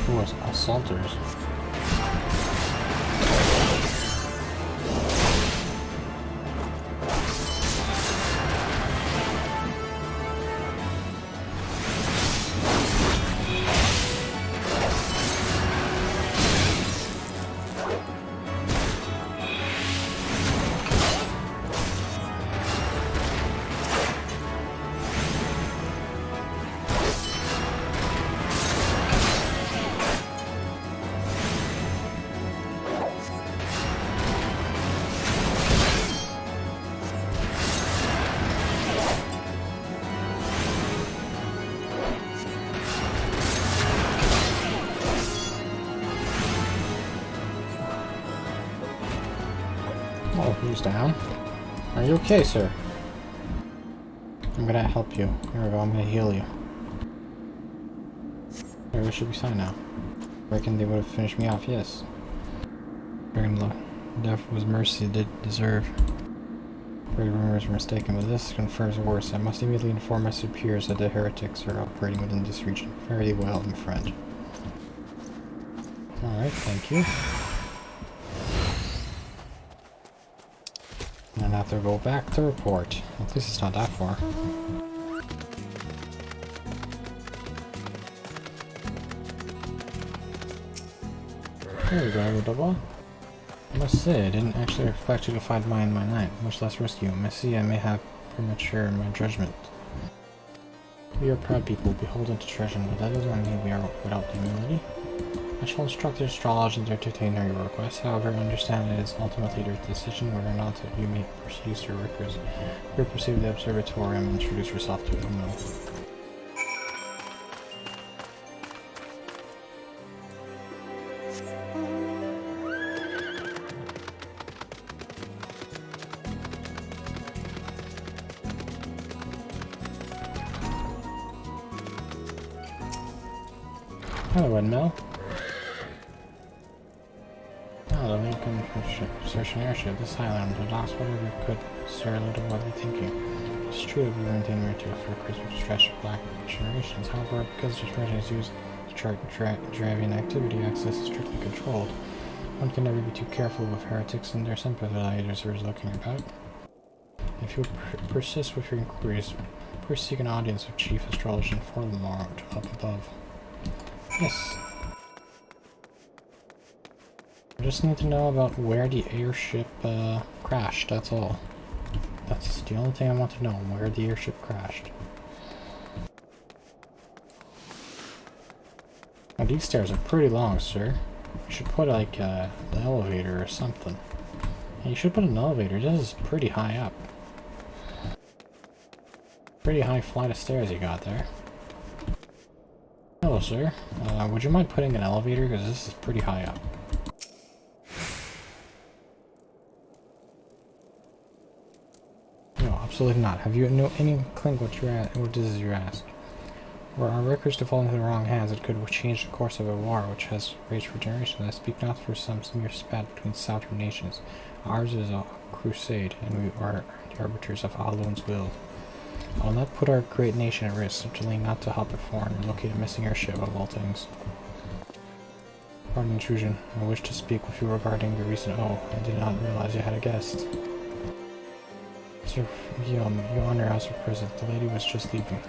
Who was assaulters? Oh, who's down? Are you okay, sir? I'm gonna help you. Here we go, I'm gonna heal you. There, we should be fine now. I reckon they would have finished me off, yes. Death was mercy they did deserve. Great rumors were mistaken, but this confirms worse. I must immediately inform my superiors that the heretics are operating within this region. Very well, my friend. Alright, thank you. And I have to go back to report. At least it's not that far. There we go, double. I must say, I didn't actually expect you to find mine in my night, much less rescue him. I see I may have premature in my judgment. We are proud people, beholden to treasure, but that doesn't mean we are without humility. I shall instruct the astrologers to entertain your requests. However, understand it is ultimately their decision whether or not you may pursue your records. You proceed the observatorium and introduce yourself to them. Hello, windmill. The lead comes from search an airship. This highland would lost whatever it could. Sir, little what are you thinking? It's true that we were intending to for a Christmas stretch of black generations. However, because this version is used to chart Dravian activity, access is strictly controlled. One can never be too careful with heretics and their sympathizers who are looking about. If you persist with your inquiries, first seek an audience of Chief Astrologer and Furthermore up above. Yes. I just need to know about where the airship crashed, that's all. That's the only thing I want to know, where the airship crashed. Now these stairs are pretty long, sir. You should put like the elevator or something. Yeah, you should put an elevator, this is pretty high up. Pretty high flight of stairs you got there. Hello, sir. Would you mind putting an elevator, because this is pretty high up. No, absolutely not. Have you any inkling what this is you ask? Were our records to fall into the wrong hands, it could change the course of a war which has raged for generations. I speak not for some mere spat between southern nations. Ours is a crusade, and we are the arbiters of Alun's will. I will not put our great nation at risk, certainly not to help a foreigner locate a missing airship of all things. Pardon intrusion. I wish to speak with you regarding the recent... Oh, I did not realize you had a guest. Sir Guillaume, you honor us with present. The lady was just leaving.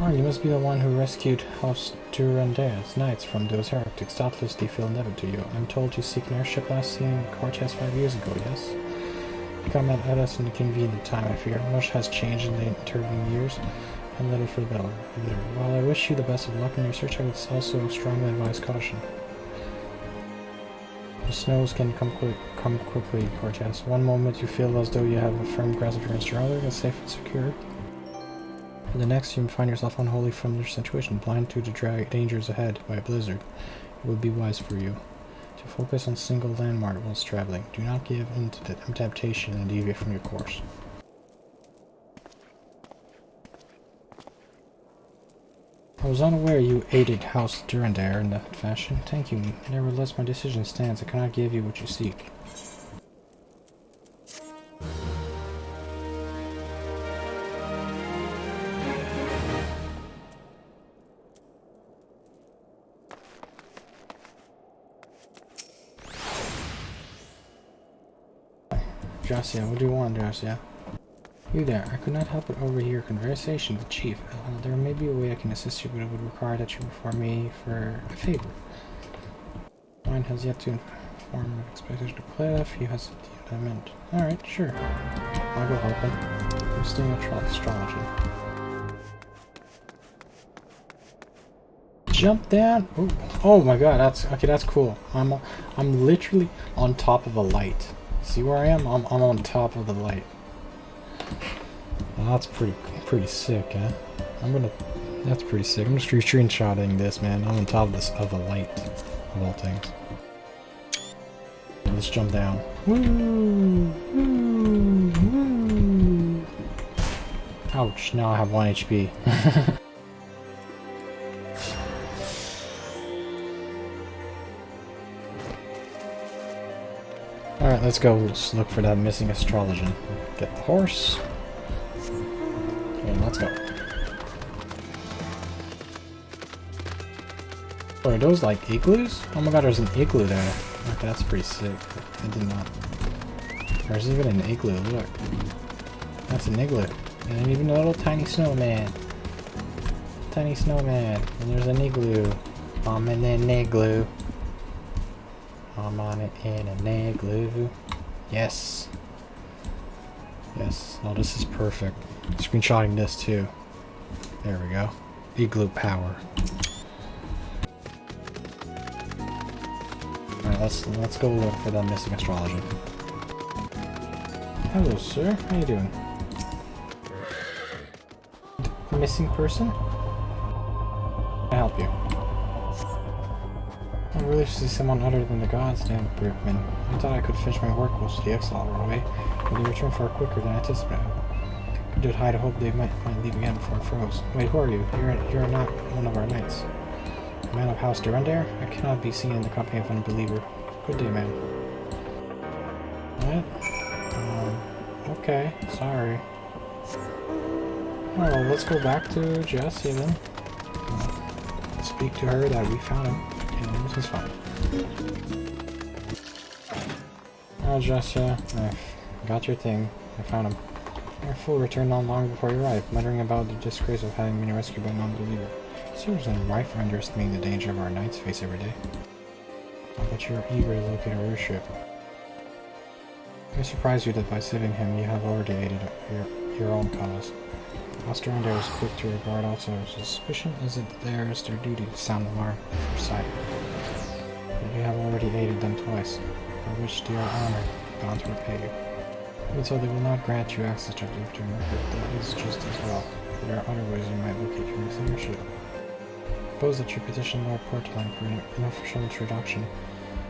Oh, you must be the one who rescued House Durande's knights from those heretics. Doubtless they feel indebted to you. I'm told you seek an airship last seen in Cortez 5 years ago, yes? You come at us in a convenient time, I fear. Much has changed in the intervening years, and little for the better. While I wish you the best of luck in your search, I would also strongly advise caution. The snows can come quickly, Cortez. One moment you feel as though you have a firm grasp of your instrument, and safe and secure. And the next you find yourself unwholly from your situation, blind to the dangers ahead by a blizzard. It would be wise for you to focus on single landmark whilst traveling. Do not give in to the temptation and deviate from your course. I was unaware you aided House Durandare in that fashion. Thank you. Nevertheless, my decision stands. I cannot give you what you seek. Josiah, what do you want, Josiah? You there, I could not help but overhear conversation with the chief. There may be a way I can assist you, but it would require that you inform me for a favor. Mine has yet to inform of expectation to Cliff. He has the meant. Alright, sure. I'll go help him. I'm still not astrology. Jump down! Ooh. Oh my god, that's cool. I'm literally on top of a light. See where I am? I'm on top of the light. Well, that's pretty sick, huh? That's pretty sick. I'm just screenshotting this, man. I'm on top of a light, of all things. Let's jump down. Woo! Woo! Woo! Ouch! Now I have 1 HP. Alright, let's go. Let's look for that missing astrologer. Get the horse. And let's go. Oh, are those like igloos? Oh my god, there's an igloo there. Okay, that's pretty sick. I did not. There's even an igloo, look. That's an igloo. And even a little tiny snowman. Tiny snowman. And there's an igloo. I'm in an igloo. I'm on it in an igloo. Yes. Yes. Oh, this is perfect. Screenshotting this too. There we go. Igloo power. Alright, let's go look for that missing astrologer. Hello, sir. How you doing? Missing person? Can I help you? I really see someone other than the gods, damn Brickman. I thought I could finish my work whilst the exile were away, but they returned far quicker than anticipated. I did hide a hope they might leave again before it froze. Wait, who are you? You're not one of our knights. Man of House Durandare? I cannot be seen in the company of unbeliever. Good day, man. What? Okay, sorry. Well, let's go back to Jessie then. Speak to her that we found him, and everything's fine. Oh, Jessie, I got your thing. I found him. Your fool returned not long before you arrived, muttering about the disgrace of having been rescued by an unbeliever. Seriously, right for underestimating the danger of our knights face every day. But you're eager to locate our airship. I surprise you that by saving him, you have already aided your own cause. Master Durandare is quick to regard outsiders' suspicion as it theirs their duty to sound alarm for sight. But you have already aided them twice, by which they are honored, bound to repay you. Even so, they will not grant you access to the return, but that is just as well. There are other ways you might locate your missing airship. Suppose that you petition Lord Portolan for an unofficial introduction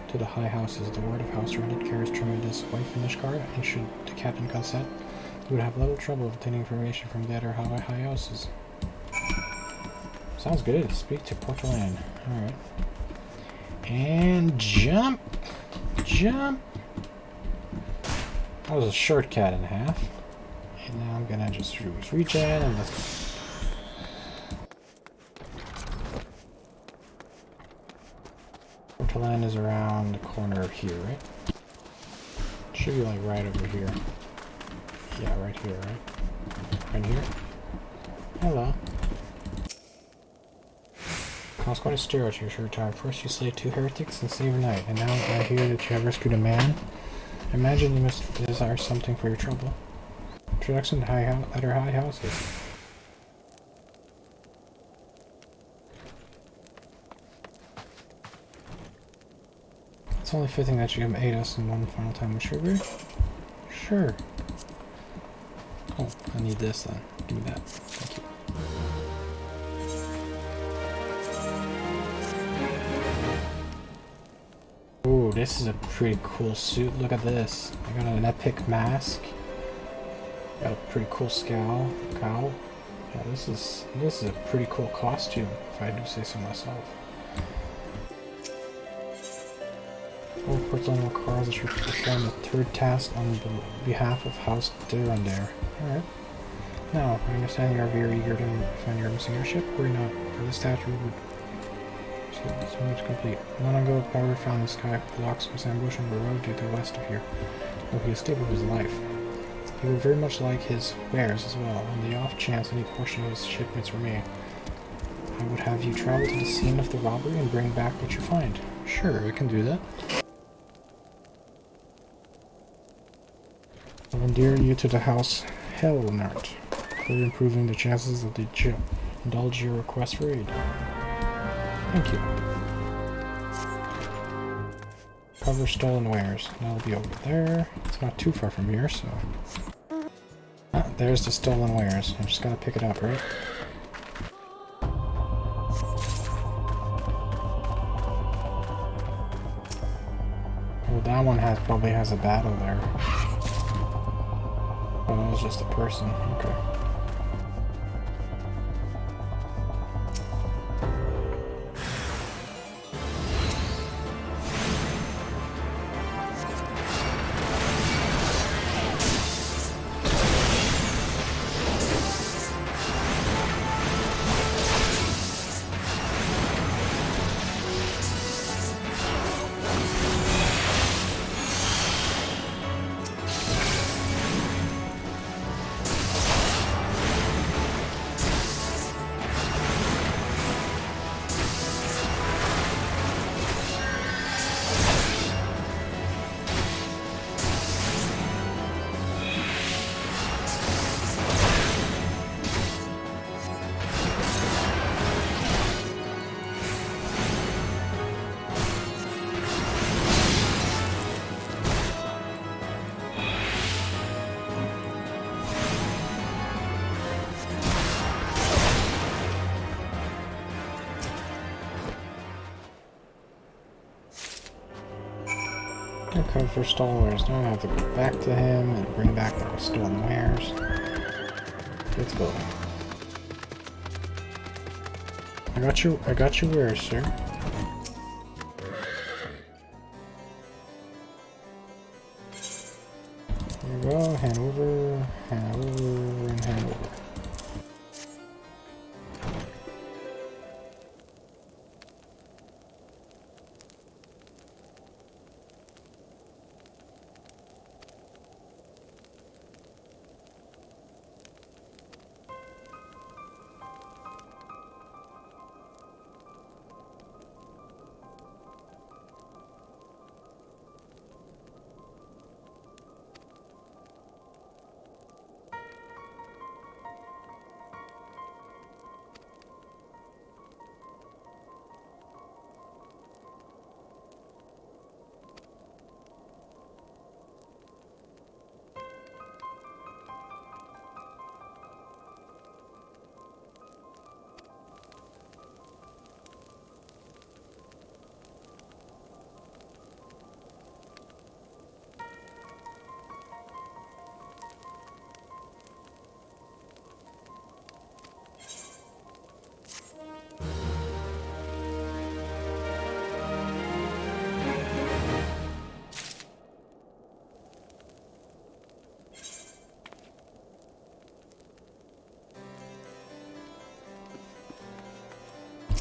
to the high houses. The word of House Reddit carries tremendous white finish guard, and should the captain consent, you would have little trouble obtaining information from the other high houses. Sounds good. Speak to Portolan. Alright. And jump! Jump! That was a shortcut and a half. And now I'm gonna just use regen and let's go. Portolan is around the corner here, right? Should be like right over here. Yeah, right here, right? Right here? Hello. I was going to stare at you, sure time. First you slay 2 heretics and save a knight, and now I hear that you have rescued a man. I imagine you must desire something for your trouble. Introduction to other high houses. It's only fitting that you can aid us in one final time. Would you agree? Sure. Oh, I need this then. Give me that. Thank you. Ooh, this is a pretty cool suit. Look at this. I got an epic mask. Got a pretty cool cowl. Yeah, this is a pretty cool costume, if I do say so myself. Old Portolan requires that you perform the 3rd task on behalf of House Durandare. Alright. Now, I understand you are very eager to find your missing airship. Worry not, for this task we would so much complete. Long ago, a pirate found the sky blocks was ambushed on the road to the west of here, though he escaped with his life. He would very much like his wares as well. On the off chance any portion of his shipments remain, I would have you travel to the scene of the robbery and bring back what you find. Sure, I can do that. I'll endear you to the house Hellnart for improving the chances of the indulge your request for aid. Thank you. Cover stolen wares. That'll be over there. It's not too far from here, so... Ah, there's the stolen wares. I just gotta pick it up, right? Well, that one probably has a battle there. Oh, that was just a person. Okay. Cover for stolen wares. Now I have to go back to him and bring back the stolen wares. Let's go. I got you where, sir? There we go, hand over, and hand over.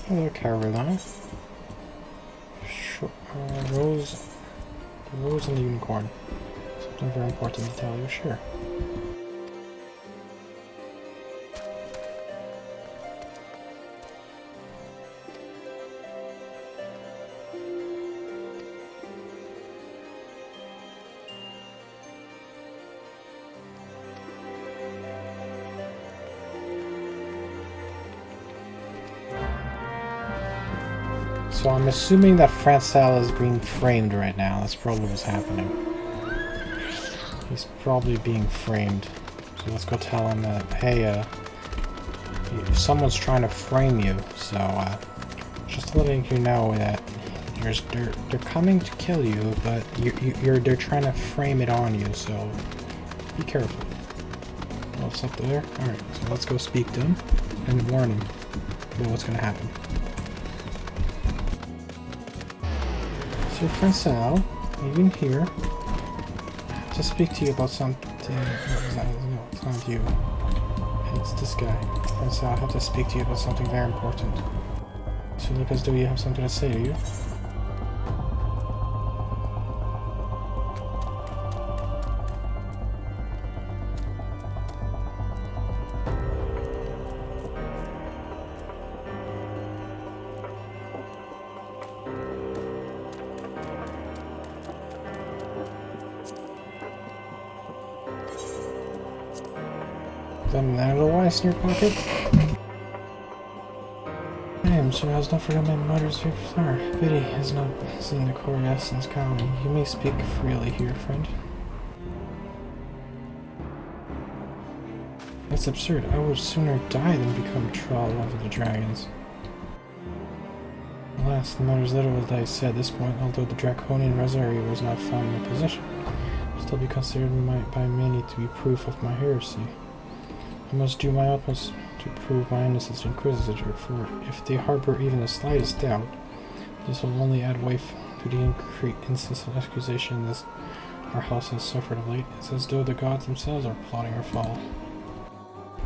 Hello, Caroline. Rose and the unicorn. Something very important to tell you, sure. So I'm assuming that Francel is being framed right now. That's probably what's happening. He's probably being framed. So let's go tell him that, hey, someone's trying to frame you. So, just letting you know that they're coming to kill you, but they're trying to frame it on you. So be careful. What's up there? All right. So let's go speak to him and warn him about what's going to happen. So Francel, even here, to speak to you about something. No, it's not you. It's this guy. Francel, I have to speak to you about something very important. So Lucas, do you have something to say to you? An Edelweiss in your pocket? I am sure I was not forgot my mother's favorite flower. Pity has not seen the coalescence colony. You may speak freely here, friend. That's absurd. I would sooner die than become thrall of the dragons. Alas, no matter as little as I said at this point, although the draconian rosary was not found in possession, it will still be considered by many to be proof of my heresy. I must do my utmost to prove my innocence, Inquisitor, for if they harbor even the slightest doubt, this will only add weight to the incessant accusation that our house has suffered of late. It's as though the gods themselves are plotting our fall.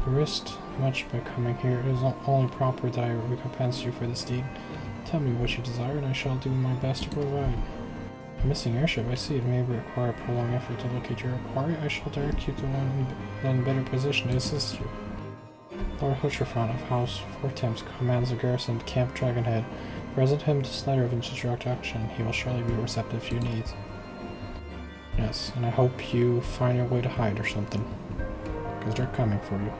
You risked much by coming here. It is only proper that I recompense you for this deed. Tell me what you desire, and I shall do my best to provide. A missing airship, I see. It may require prolonged effort to locate your quarry. I shall direct you to one in better position to assist you. Lord Hutcherfront of House Fortemps commands the garrison at Camp Dragonhead. Present him this letter of introduction. He will surely be receptive to your needs. Yes, and I hope you find your way to hide or something, because they're coming for you.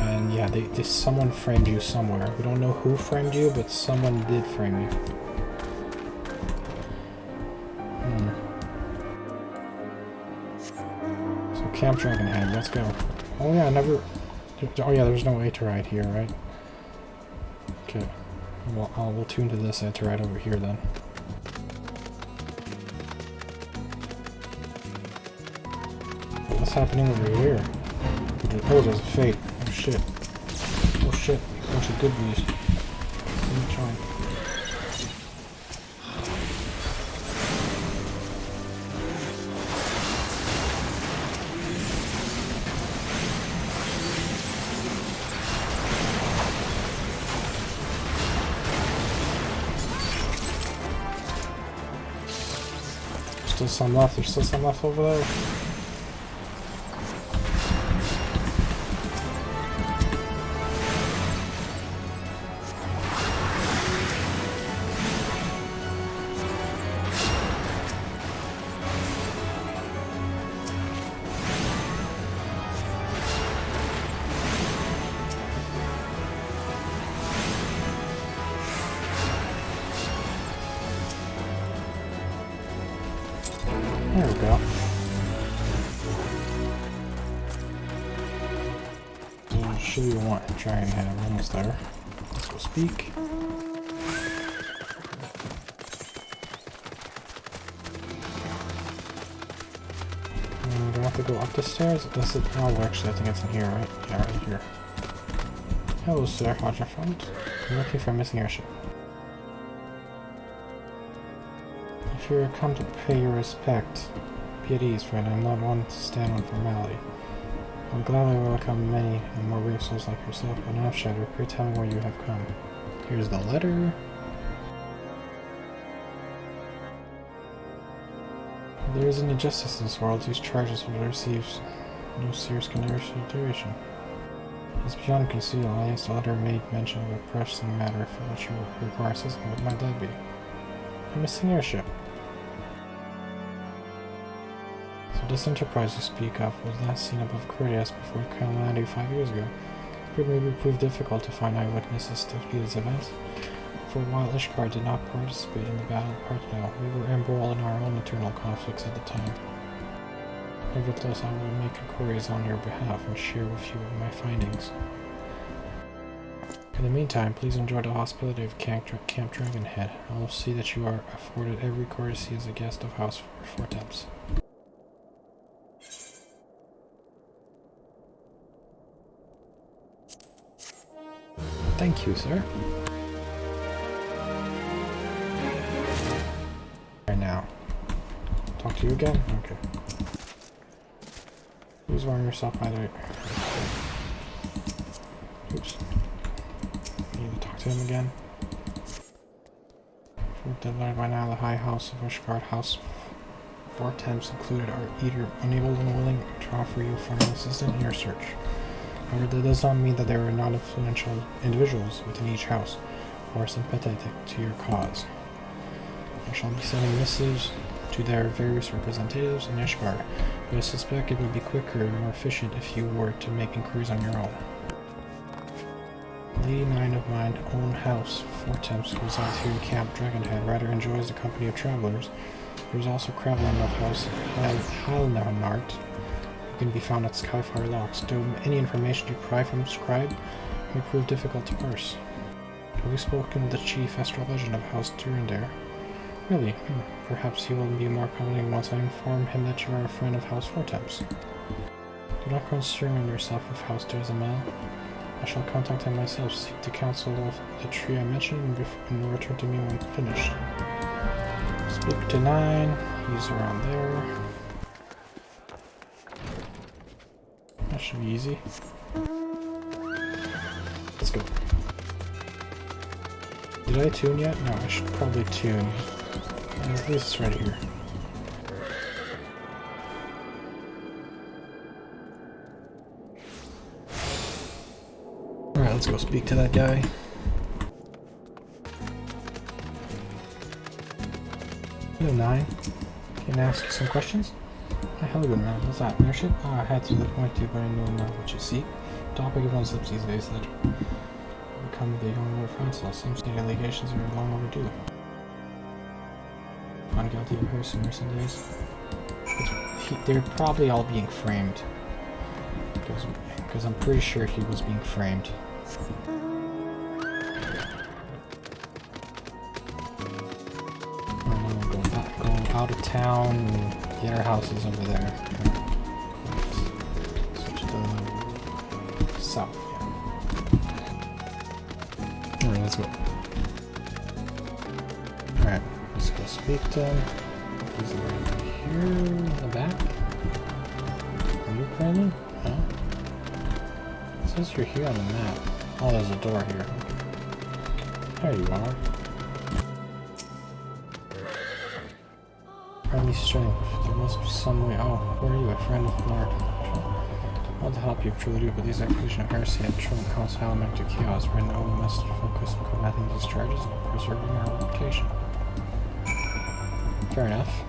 And yeah, someone framed you somewhere. We don't know who framed you, but someone did frame you. So Camp Dragonhead, let's go. Oh yeah, there's no Aetherite here, right? Okay. Well, we'll tune to this Aetherite over here then. What's happening over here? Oh, there's a fate. Oh shit. Oh shit, a bunch of good views. Let me join. Still some left, there's still some left over there. There we go. So should we want to try and have almost there? Let's go speak. Do I have to go up the stairs? This is, oh, actually I think it's in here, right? Yeah, right here. Hello sir, how's your phone? I'm looking for a missing airship. If you come to pay your respect, be at ease, friend. I'm not one to stand on formality. I would gladly welcome many and more brave souls like yourself, but enough shadow. Pray tell me where you have come. Here's the letter. If there is any justice in this world, these charges will receive no serious consideration. It's beyond conceal. Yes, the letter made mention of a pressing matter for which you require assistance. What might that be? A missing airship. This enterprise you speak of was last seen above Courteous before calamity 5 years ago. It may prove difficult to find eyewitnesses to these events. For a while, Ishgard did not participate in the Battle of Parthenau. We were embroiled in our own internal conflicts at the time. Nevertheless, I will make inquiries on your behalf and share with you my findings. In the meantime, please enjoy the hospitality of Camp Dragonhead. I will see that you are afforded every courtesy as a guest of House Fortemps. Thank you, sir. Right now. Talk to you again? Okay. Please warm yourself by the... Oops. Need to talk to him again. We've learned by now the High House of Ishgard House Fortemps included are either unable and unwilling to offer you formal assistance in your search. However, that does not mean that there are not influential individuals within each house who are sympathetic to your cause. I shall be sending missives to their various representatives in Ishgard, but I suspect it would be quicker and more efficient if you were to make inquiries on your own. Lady Nine of mine own house, Fortemps, who resides here in Camp Dragonhead, rather enjoys the company of travelers. There is also Kravelan of House Halnarnart, can be found at Skyfire Locks, though any information you pry from Scribe may prove difficult to parse. Have you spoken with the chief astrologist of House Durandare? Really? Perhaps he will be more accommodating once I inform him that you are a friend of House Fortemps. Do not concern yourself with House Derzamel. I shall contact him myself, seek the counsel of the tree I mentioned, and return to me when finished. Speak to 9, he's around there. That should be easy. Let's go. Did I tune yet? No, I should probably tune. At least it's right here. Alright, let's go speak to that guy. Hello, 9. Can I ask you some questions? Hi, hello, good man. What's that? Airship? I had to the point to, but I know not what you see. Topic of on slips these days that become the young Lord Francis. Seems the allegations are long overdue. Found guilty of heresy in recent days. They're probably all being framed. Because I'm pretty sure he was being framed. Go out of town. The other house is over there. Switch to the south. Yeah. let's go. Alright, let's go speak to him. He's right here in the back. Are you friendly? No? It says you're here on the map. Oh, there's a door here. There you are. Friendly strength. There must be some way. Oh, who are you? A friend of the Lord. I want to help you truly do, but these acquisition of heresy and truly cause element to chaos. Right now we must focus on combating these charges and preserving our reputation. Fair enough.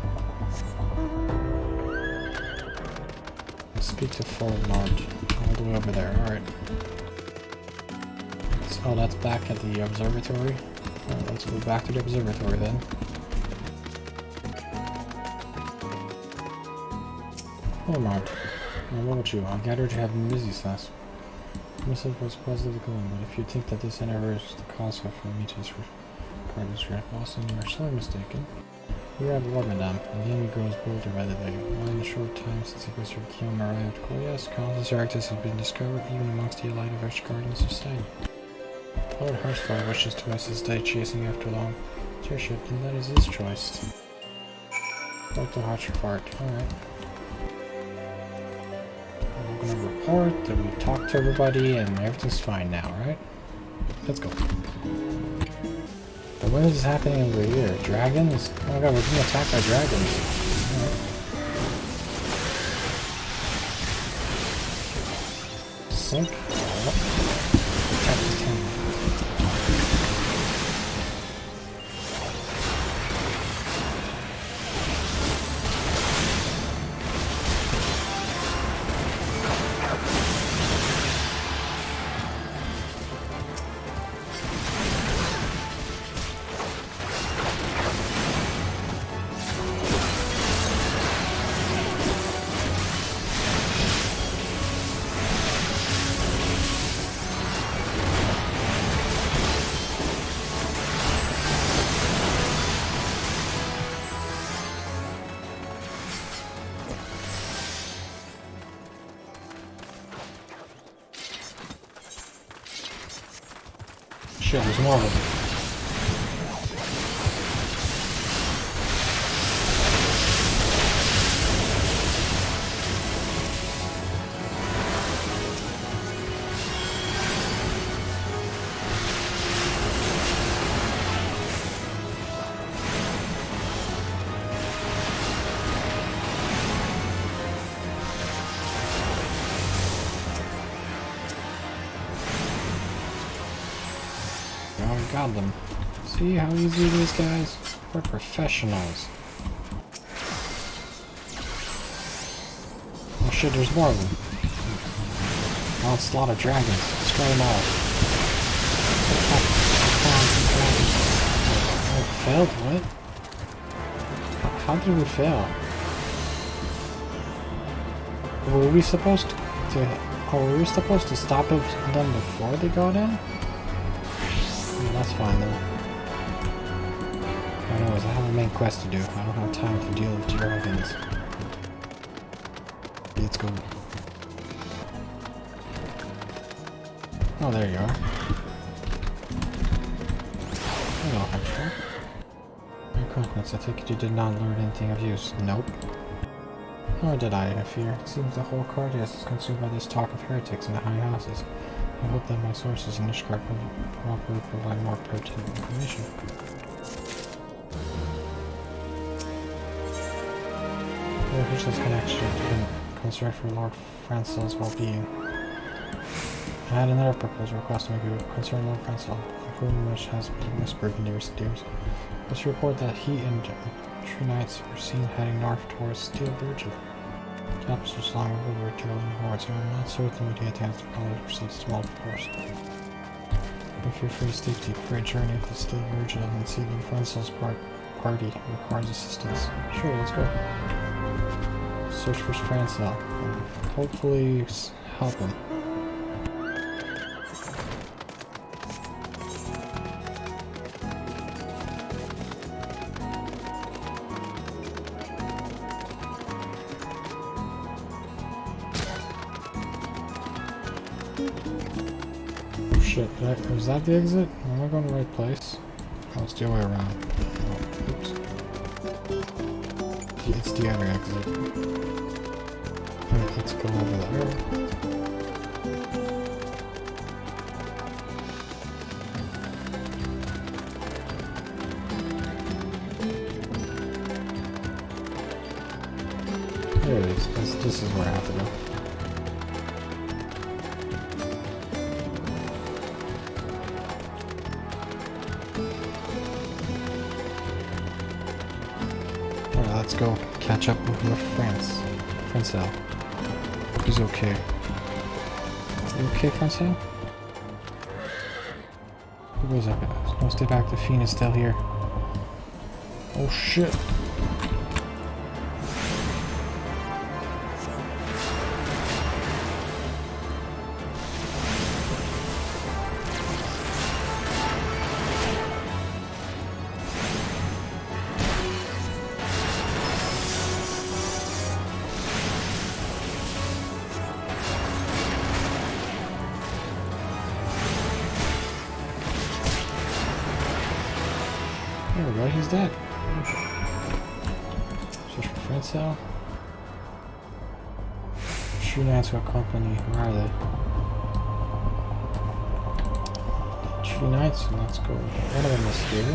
Let's speak to Ford Lord. All the way over there. Alright. Oh, that's back at the observatory. Alright, let's go back to the observatory then. Hello, Mart. What about you? I gathered you have been busy since. Message was positive going, but if you think that this endeavor is the cause for me to disregard this red boss, then you are sorely mistaken. You are the Lord, Madame, and the enemy grows bolder by the day. While in a short time since the Equestrian Kingdom arrived, yes, countless Arctis have been discovered even amongst the elite of Ashgard and society. Lord Harshfire wishes to waste his day chasing after long Airship, and that is his choice. Dr. Harshfire, alright. We're gonna report that we talked to everybody and everything's fine now, right? Let's go. But what is happening over here? Dragons? Oh my god, we're being attacked by dragons. Alright. Sink? Oh. Attack this tank. Shit, there's more of them. Got them. See how easy it is, guys? We're professionals. Oh shit, there's more of them. Onslaught of dragons. Destroy them all. Oh, failed? What? How did we fail? Were we supposed to... Oh, were we supposed to stop them before they got in? That's fine though. Anyways, I have a main quest to do. I don't have time to deal with dragons. Let's go. Oh, there you are. Hello, Hector. Your countenance, I take it you did not learn anything of use. Nope. Nor did I fear. It seems the whole Cardias is consumed by this talk of heretics in the high houses. I hope that my sources in Ishgard will probably provide more pertinent information. Your officials can actually concern for Lord Francel's well-being. I had another proposal request to make you concern Lord Francel, whom which has been whispered in recent years. Let's report that he and True Knights were seen heading north towards Steel Virgin. The officers long ago were drilling hordes, and I'm not certain what the attacks will probably proceed small force. If you're free safety for a journey of the Steel Virgin and see the Francel's party requires assistance. Sure, let's go. Search for Francel and hopefully help him. shit, was that the exit? Am I going the right place? Oh, it's the other way around. Oh, oops. It's the other exit. Alright, let's go over there. There it is. This is where I have to go. Alright, let's go catch up with Francel. He's okay. You okay, Francel? Who goes up? No, stay back. The Fiend is still here. Oh shit. There we go, he's dead. Search for Francel. True Knights who accompany. Where are they? True Knights, let's go. One of them is here.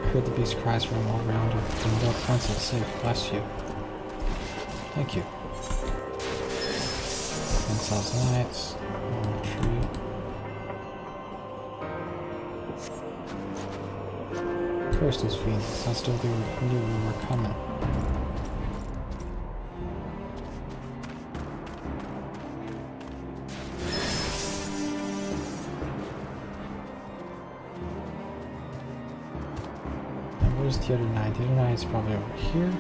I heard the beast cries from all around her. And Lord Francel safe. Bless you. Thank you. Francel's Knights. Tree. Curse those fiends. I still knew we were coming. And where's the other knight? The other knight is probably over here.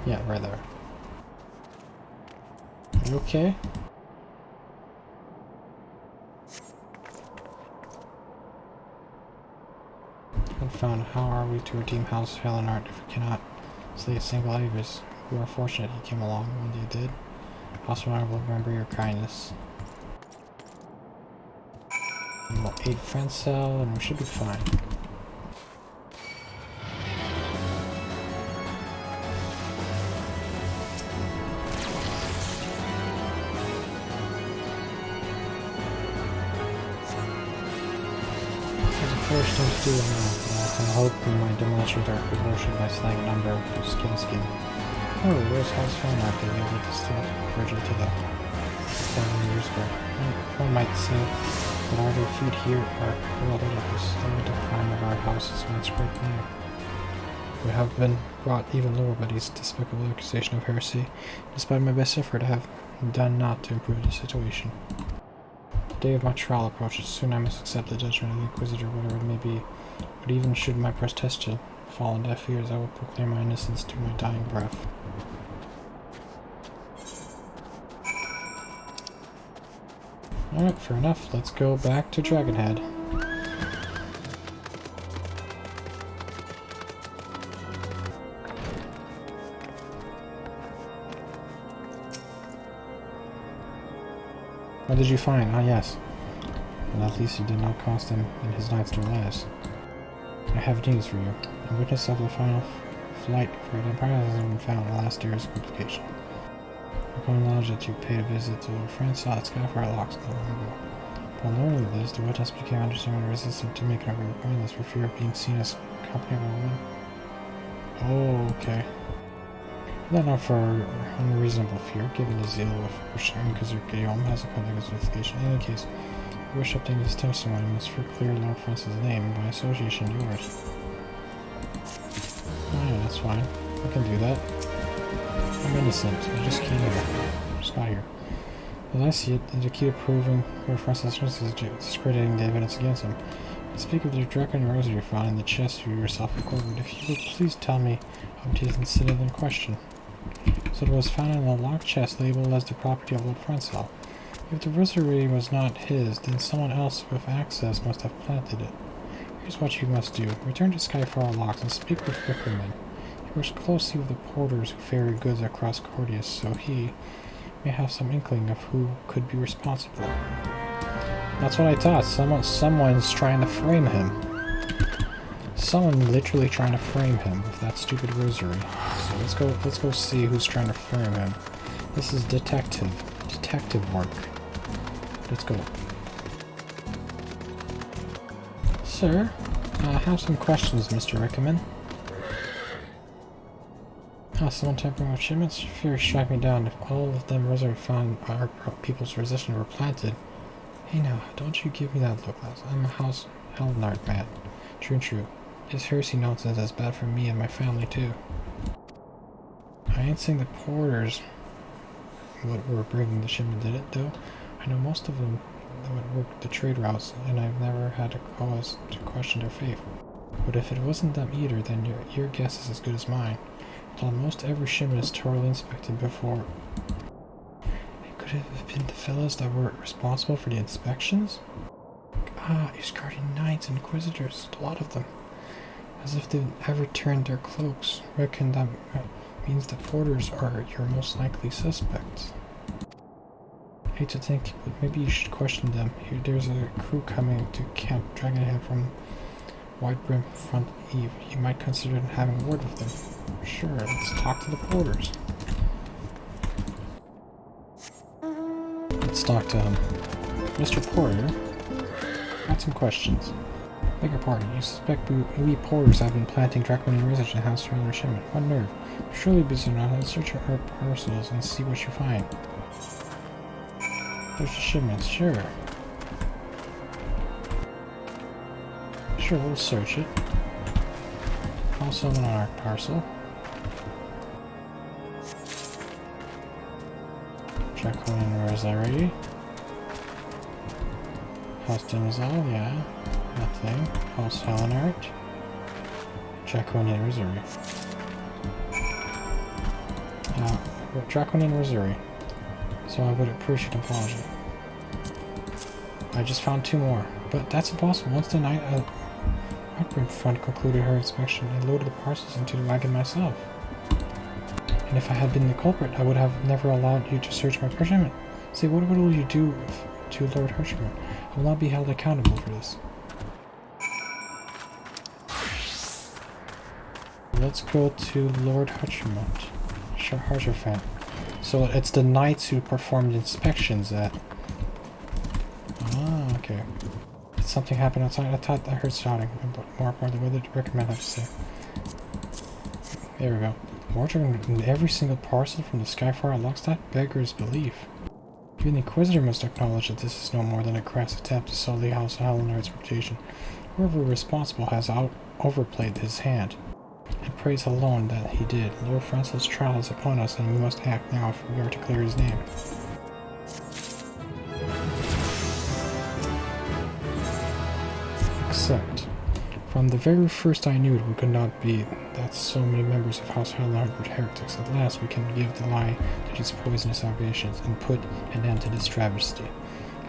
Yeah, right there. You okay? Confound, how are we to redeem House Helenard if we cannot slay a single Avis? We are fortunate you came along when you did. House Helenard will remember your kindness. And we'll aid Francel and we should be fine. First things to do now, I hope we might demolish our devotion by slaying a number of skin. Oh, where's House Helenard? They gave it to steal Virgil to the 7 years ago. One might say that our defeat here are heralded at the slow decline of our house's once great name. We have been brought even lower by these despicable accusation of heresy, despite my best effort I have done naught to improve the situation. The day of my trial approaches. Soon I must accept the judgment of the Inquisitor, whatever it may be. But even should my protestation fall on deaf ears, I will proclaim my innocence to my dying breath. Alright, fair enough. Let's go back to Dragonhead. What did you find? Ah, yes. Well, at least you did not cost him and his knights their lives. I have news for you. A witness of the final flight for the Empire has been found in the last year's complication. I can acknowledge that you paid a visit to Lord Francel at Skyfire Locks not long ago. Upon learning of this, the witness became understanding and resistant to making a requirements for fear of being seen as accompanied by a woman. Oh, okay. Not enough for unreasonable fear, given the zeal with which Inquisitor Guillaume has accompanied his investigation. In any case, I wish to obtain his testimony must for clear Lord Francel's name and by association yours. Oh yeah, that's fine. I can do that. I'm innocent. I just came here. I'm just not here. As I see it, the key to proving Lord Francel's innocence is discrediting the evidence against him. I speak of the dragon rosary found in the chest you yourself recorded. If you would please tell me of the incident in question. So it was found in a locked chest labeled as the property of Lord Francel. If the rosary was not his, then someone else with access must have planted it. Here's what you must do. Return to Skyfall Locks and speak with Wickerman. He Works closely with the porters who ferry goods across Cordius, so he may have some inkling of who could be responsible. That's what I thought. Someone's trying to frame him. Someone literally trying to frame him with that stupid rosary. So let's go see who's trying to frame him. This is detective work. Let's go. Sir, I have some questions, Mr. Rickerman. Someone tampering with shipments? Fear strike me down. If all of them rosary found our people's resistance were planted. Hey now, don't you give me that look, lass. I'm a House Hellenard man. True and true. This heresy nonsense is bad for me and my family too. I ain't saying the porters were bringing the shipment did it, though. I know most of them would work the trade routes, and I've never had a cause to question their faith. But if it wasn't them either, then your guess is as good as mine. Almost every shipment is thoroughly inspected before. It could have been the fellows that were responsible for the inspections? His guardian knights and inquisitors, a lot of them. As if they'd ever turned their cloaks. Reckon that means the porters are your most likely suspects. Hate to think, but maybe you should question them. There's a crew coming to Camp Dragonhead from White Brim Front Eve. You might consider having a word with them. Sure, let's talk to the porters. Let's talk to him. Mr. Porter, got some questions. Beg your pardon, you suspect we porters have been planting draconian research in House Hellenard shipment. What nerve? Surely busy enough to search our parcels and see what you find. There's the shipments, sure. Sure, we'll search it. Also on our parcel. Draconian Rosary. House Dimazal, yeah. Nothing. House Hellenard. Draconian Rosary. Draconian Rosary. So I would appreciate an apology. I just found 2 more. But that's impossible. Once the night White Front concluded her inspection, I loaded the parcels into the wagon myself. And if I had been the culprit, I would have never allowed you to search my shipment. Say, what will you do to Lord Hirschman? I will not be held accountable for this. Let's go to Lord Hutchermont. Harsherfan. So it's the knights who performed inspections at... okay. Did something happen outside? I thought I heard shouting. But more importantly, what did Recommend have to say? There we go. Water in every single parcel from the Skyfire Lockstad beggars belief. Even the Inquisitor must acknowledge that this is no more than a crass attempt to sully House Hellenard's reputation. Whoever responsible has overplayed his hand. And praise alone that he did. Lord Francis' trial is upon us, and we must act now if we are to clear his name. Except, from the very first I knew it could not be that so many members of House Hellenard were heretics. At last we can give the lie to these poisonous allegations and put an end to this travesty.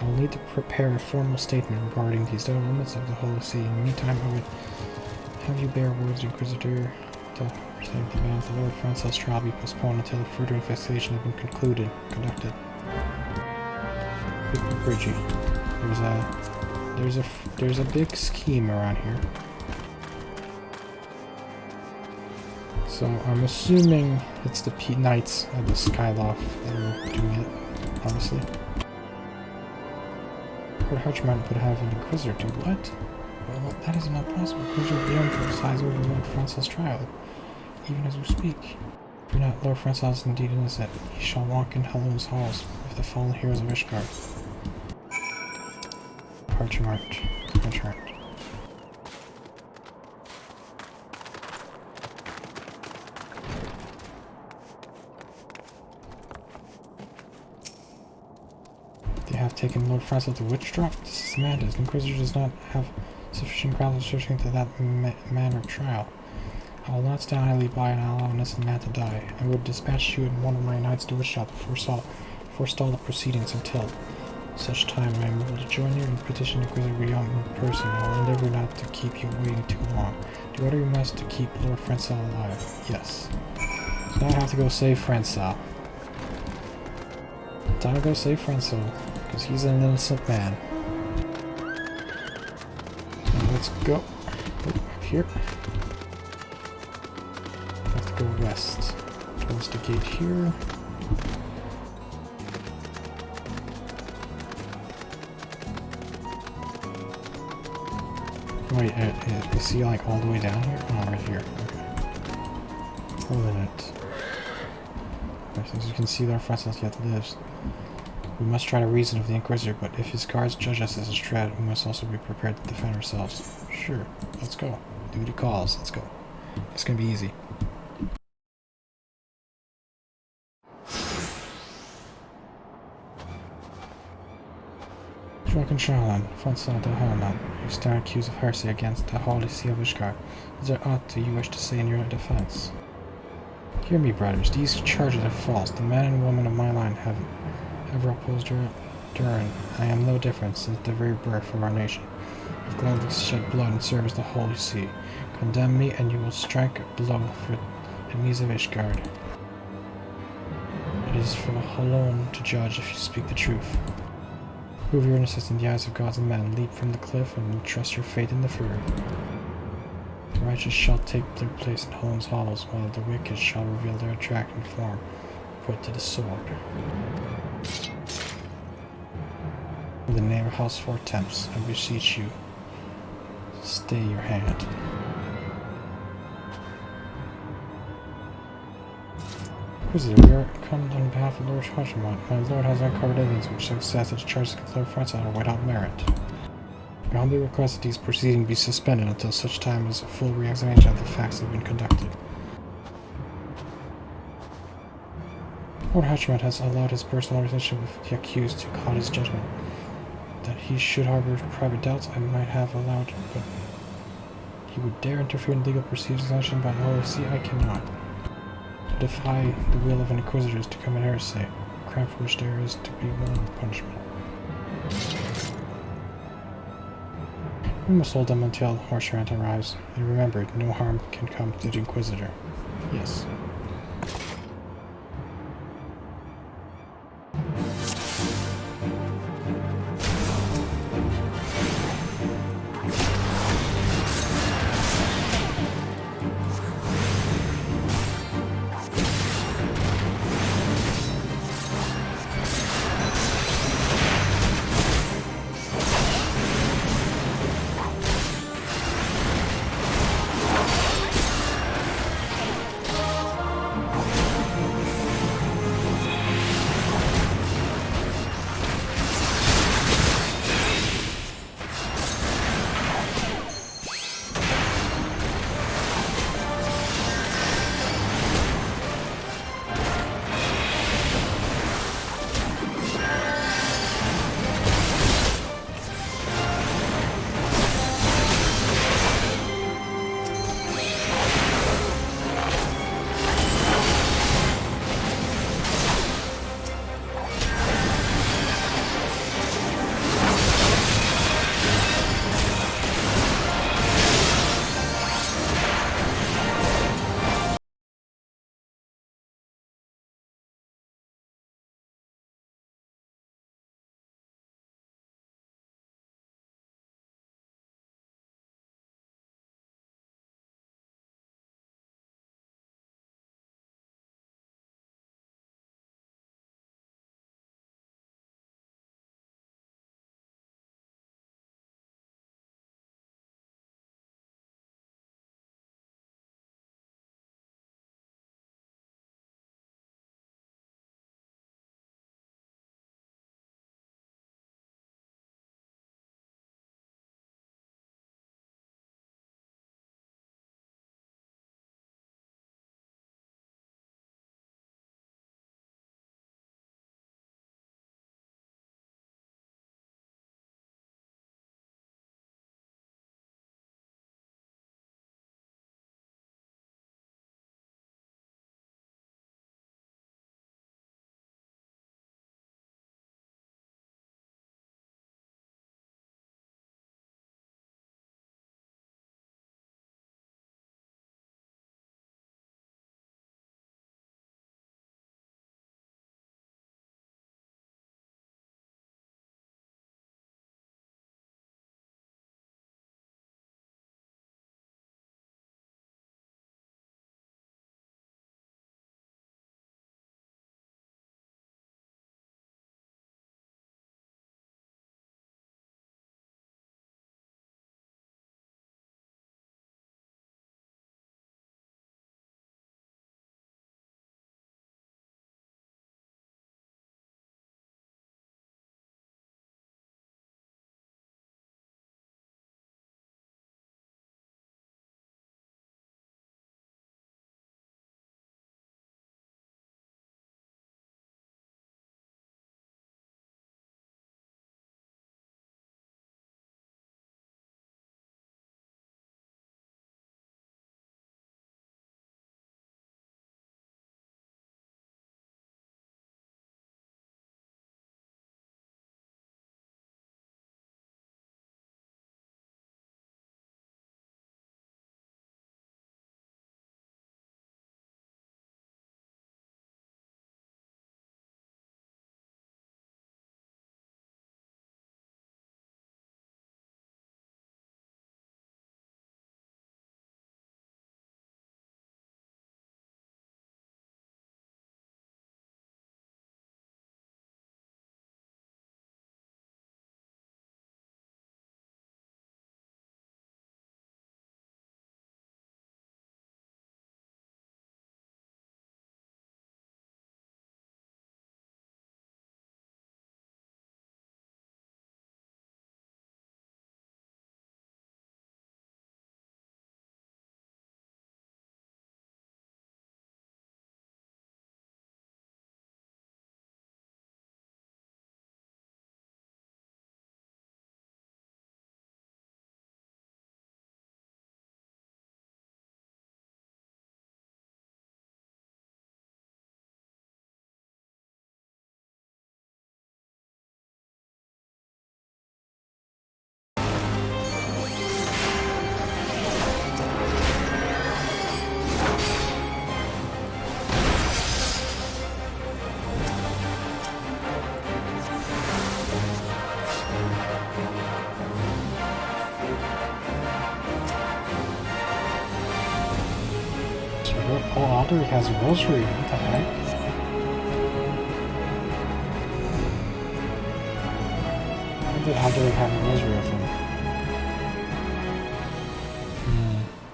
I will need to prepare a formal statement regarding these developments of the Holy See. In the meantime, I would have you bear words, Inquisitor, to demand the Lord Francis' trial be postponed until further investigation has been conducted. Bridgie. There's a big scheme around here. So I'm assuming it's the Knights of the Skyloft that are doing it, obviously. Lord Hutchermont would have an Inquisitor do what? Well, that is not possible. Inquisitor beyond presides over Lord Francis' trial, even as we speak. If not, Lord Francis is indeed innocent. He shall walk in Helen's halls with the fallen heroes of Ishgard. Hutchermont. They have taken Lord Francis to Witch Drop. This is madness. The Inquisitor does not have sufficient grounds of searching to that manner of trial. I will not stand idly by and allow an innocent man to die. I would dispatch you and one of my knights to Witch Drop to forestall the proceedings until Such time I am able to join you and petition Inquisitor Guillaume in person. I will endeavor not to keep you waiting too long. Do whatever you must to keep Lord Francel alive. Yes. So now I have to go save Francel. Time to go save Francel, because he's an innocent man. So let's go. Up here. Have to go west. Towards the gate here. Wait, is he like all the way down here? Oh, right here. Okay. Hold a minute. As you can see, our Francis yet lives. We must try to reason with the Inquisitor, but if his guards judge us as a threat, we must also be prepared to defend ourselves. Sure, let's go. Duty calls, let's go. It's gonna be easy. Joachim Charlon, Francois de Helmont, you stand accused of heresy against the Holy See of Ishgard. Is there aught you wish to say in your defense? Hear me, brothers. These charges are false. The man and woman of my line have ever opposed Durin. I am no different since the very birth of our nation. I've gladly shed blood in service to the Holy See. Condemn me, and you will strike a blow for enemies of Ishgard. It is for alone to judge if you speak the truth. Prove your innocence in the eyes of gods and men. Leap from the cliff and trust your fate in the fury. The righteous shall take their place in Home's hollows, while the wicked shall reveal their attractive form, put to the sword. In the name of House Four Temps, I beseech you, stay your hand. Inquisitor, we are come on behalf of Lord Hashimon. My lord has uncovered evidence which suggests that the charges against Lord Francis are without merit. I humbly request that these proceedings be suspended until such time as a full re-examination of the facts have been conducted. Lord Hashimon has allowed his personal relationship with the accused to cloud his judgment. That he should harbor private doubts I might have allowed, but he would dare interfere in legal proceedings sanctioned by the Holy See, I cannot. To defy the will of an Inquisitor is to commit heresy, a crime for which there is to be one punishment. We must hold them until Horsharant arrives, and remember, no harm can come to the Inquisitor. Yes. Oh, Alder has a rosary. What the heck? Where did Alder have a rosary from?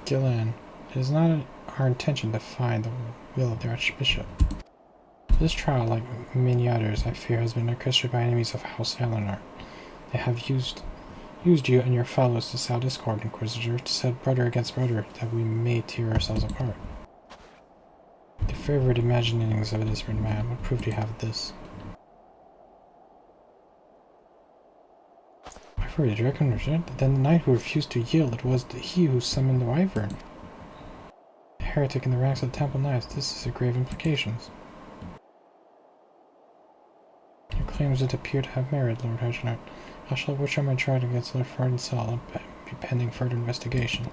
Gillian, it is not our intention to find the will of the Archbishop. This trial, like many others, I fear, has been orchestrated by enemies of House Eleanor. They have used you and your fellows to sow discord, Inquisitor, to set brother against brother, that we may tear ourselves apart. The favorite imaginings of a desperate man, what proof do you have of this? I've already recognized. Then the knight who refused to yield, it was he who summoned the wyvern. A heretic in the ranks of the Temple Knights, this is a grave implications. Your claims did appear to have merit, Lord Hedgenot. I shall withdraw my charge against Lord Farnsall and be pending further investigation.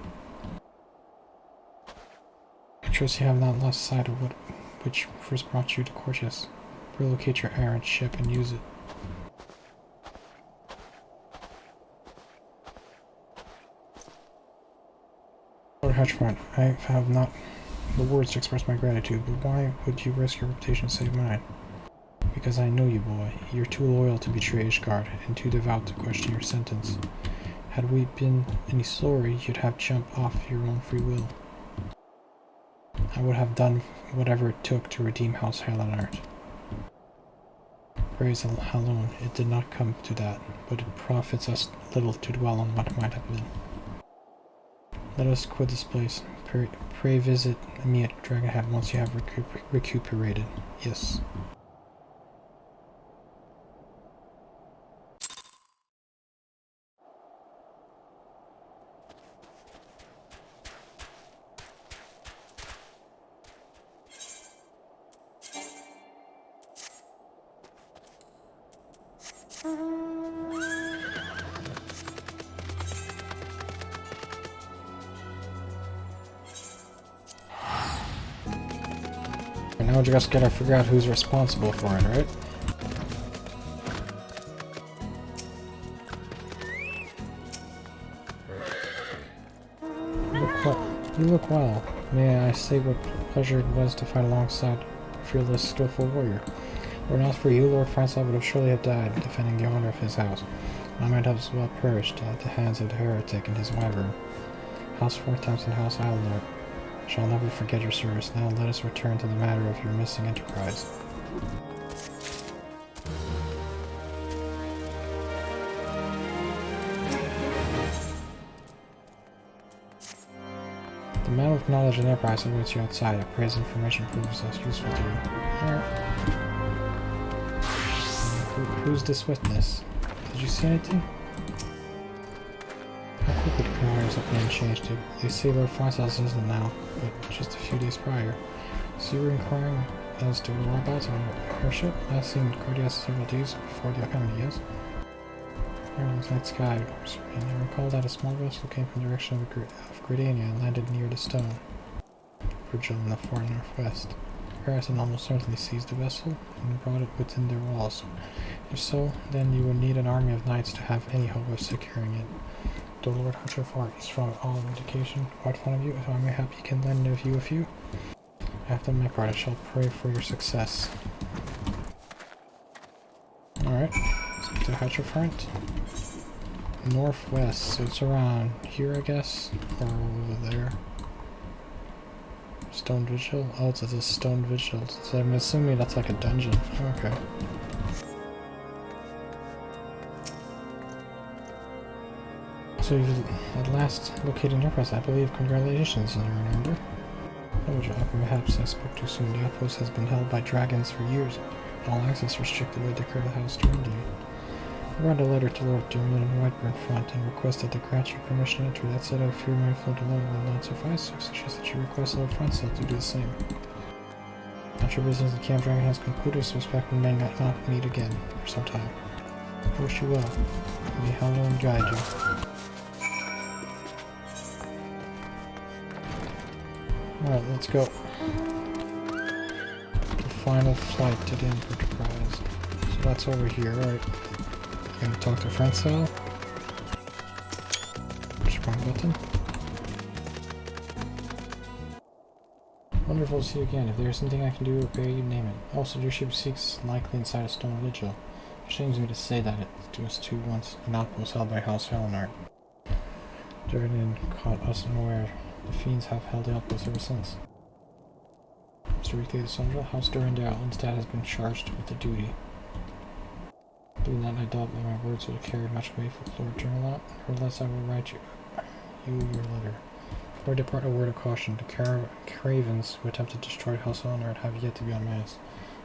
I trust you have not lost sight of which first brought you to Cortius. Relocate your errant ship and use it. Lord Hedgemark, I have not the words to express my gratitude, but why would you risk your reputation to save mine? Because I know you, boy. You're too loyal to betray Ishgard, and too devout to question your sentence. Had we been any slower, you'd have jumped off your own free will. I would have done whatever it took to redeem House Hallenart. Praise alone, it did not come to that, but it profits us little to dwell on what might have been. Let us quit this place. Pray visit me at Dragonhead once you have recuperated. Yes. Now we just gotta figure out who's responsible for it, right? You look well. May I say what pleasure it was to fight alongside a fearless, skillful warrior. Were it not for you, Lord Francois would have surely have died defending the honor of his house. I might have as well perished at the hands of the heretic and his wyvern. House Fortemps and House Islandor shall never forget your service. Now let us return to the matter of your missing enterprise. The man with knowledge and enterprise awaits you outside. I pray his information proves us useful to you. Alright. Who's this witness? Did you see anything? How quickly the primaries have been changed to? They say Lord Francois isn't now, but just a few days prior. So you were inquiring as to the whereabouts of an airship? Last seen Cordias several days before the account, yes? Airlines night sky, and I recall that a small vessel came from the direction of Gridania and landed near the stone. Virgil in the far northwest. Harrison almost certainly seized the vessel and brought it within their walls. If so, then you would need an army of knights to have any hope of securing it. Though Lord Hunterford is from all indication quite fond of you, if I may happy can lend you a few. After my part, I shall pray for your success. Alright, let's get to Hunterfront. Northwest, so it's around here, I guess, or over there. Stone Vigil? Oh, it's a Stone Vigil, so I'm assuming that's like a dungeon. Okay. So you've at last located an enterprise, I believe. Congratulations, I remember. No job, perhaps I spoke too soon. The outpost has been held by dragons for years. All access restricted by decree of the House turned you. I wrote a letter to Lord Dermot in Whiteburn Front and requested to grant you permission to enter. That said, I fear my float alone will not suffice, so I suggest that you request Lord Francois to do the same. After business, the Camp Dragon has concluded, I suspect we may not meet again for some time. I wish you well. May Halloween guide you. Alright, let's go. The final flight to the Enterprise. So that's over here, right? Gonna talk to Francois. Wrong button. Wonderful to see you again. If there is anything I can do to repair you, name it. Also, your ship seeks likely inside a stone vigil. It shames me to say that it was to once an outpost held by House Hellenard. Jordan caught us unaware. The fiends have held the outpost ever since. Mr. Weekly the Soldier, House Durandal instead has been charged with the duty. Given that I doubt that my words would have carried much weight for Lord Journal, nevertheless I will write you your letter. Before I depart, a word of caution. The Cravens who attempted to destroy House Hellenard have yet to be unmasked.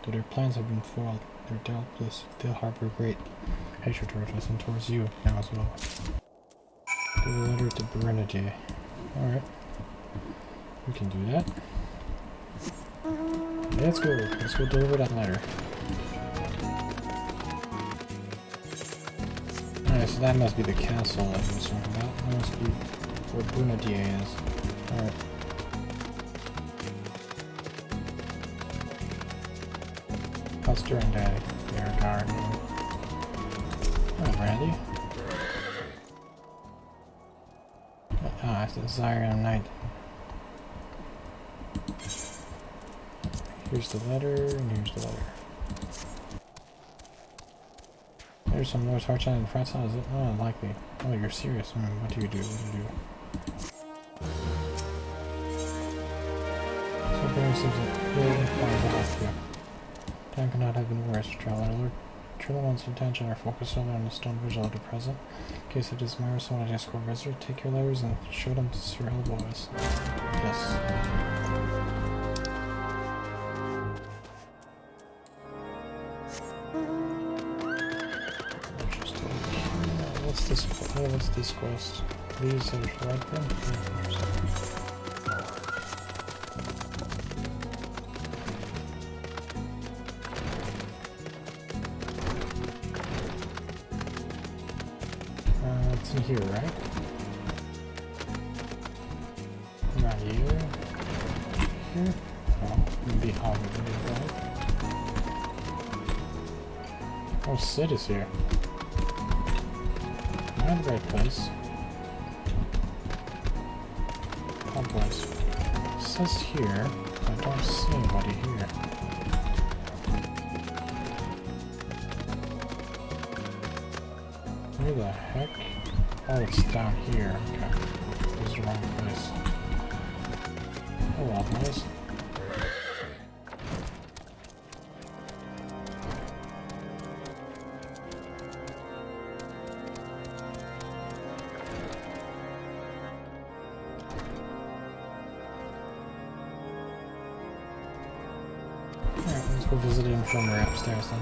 Though their plans have been foiled, their doubtless still harbor great hatred towards us and towards you now as well. Give a letter to Bernadette. Alright. We can do that. Let's go. Let's go deliver that letter. Alright, so that must be the castle that he was talking about. That must be where Bernadette is. Alright. Custer and Daddy. They're guarding. Oh, Brandy. Ah, it's the Zyron Knight. Here's the letter, and here's the letter. There's some Lord's Heartshine and Front Side, is it? Oh, unlikely. Oh, you're serious. What do you do? What do you do? So Barry seems like really inclined to help you. Time could not have been worse, Traveler. Lord Trillion's attention are focused solely on the stone vigil at the present. In case it is Myra someone at escort visitor, take your letters and show them to Sir Elbows. Yes. What's this quest? These are right then? It's in here, right? Not here. Here? Oh, maybe home. Oh, Sid is here. Not the right place. Oh boys. It says here, I don't see anybody here. Where the heck? Oh, it's down here. Okay. This is the wrong place. Oh well, boys. Go visit the infirmary upstairs then.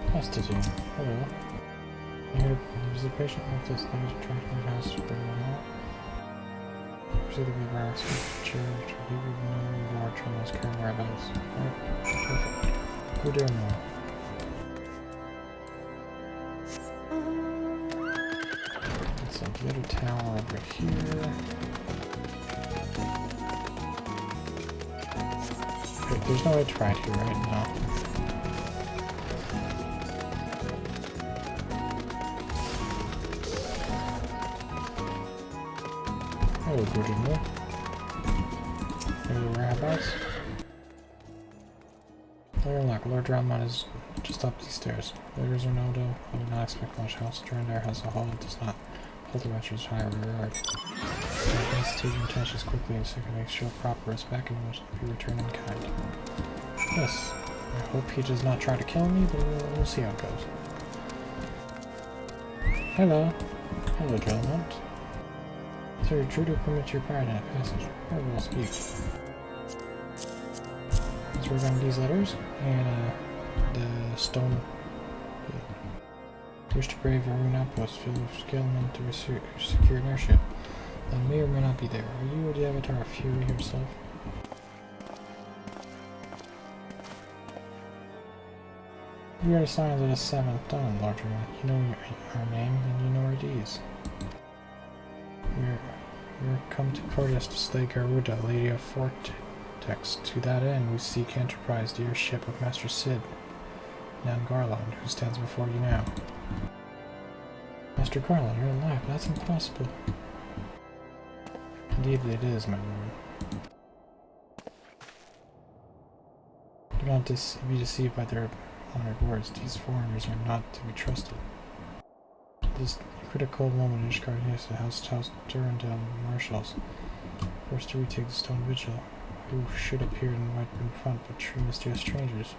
Prostitute. Hello. Here, there's a patient with this thing to try to house to bring them out. Proceed to be rocks with church. We would know Lord Trummel's current whereabouts. Alright, perfect. Go there more. The other tower over here. Okay, there's no way to ride here right now. Hello, good evening. Any whereabouts? Door unlocked. Lord Drumont is just up these stairs. Letters are no doubt. I do not expect much. House Durandar has a hall and does not hold the Wretch's high regard. I must take your intentions quickly so I can make sure proper respect and which be returned in kind. Yes, I hope he does not try to kill me, but we'll see how it goes. Hello. Hello, Drillmont. Sir, you're true to permit your pride in a passage. I will speak. Let's work on these letters and the stone. Wish to brave a rune outpost filled with skillmen to secure an airship. That may or may not be there. Are you the avatar of Fury himself? We are the scions of the 7th Dawn, Lord Drummond. You know our name and you know our deeds. We're come to protest to slay Garuda, Lady of Fort Text. To that end, we seek Enterprise, the airship of Master Sid, Nan Garland, who stands before you now. Master Garland, you're alive. That's impossible. Indeed it is, my lord. Do not be deceived by their honored words. These foreigners are not to be trusted. At this critical moment, Ishgard has to House Durandal marshals, forced to retake the Stone Vigil, who should appear right in front, but true mysterious strangers.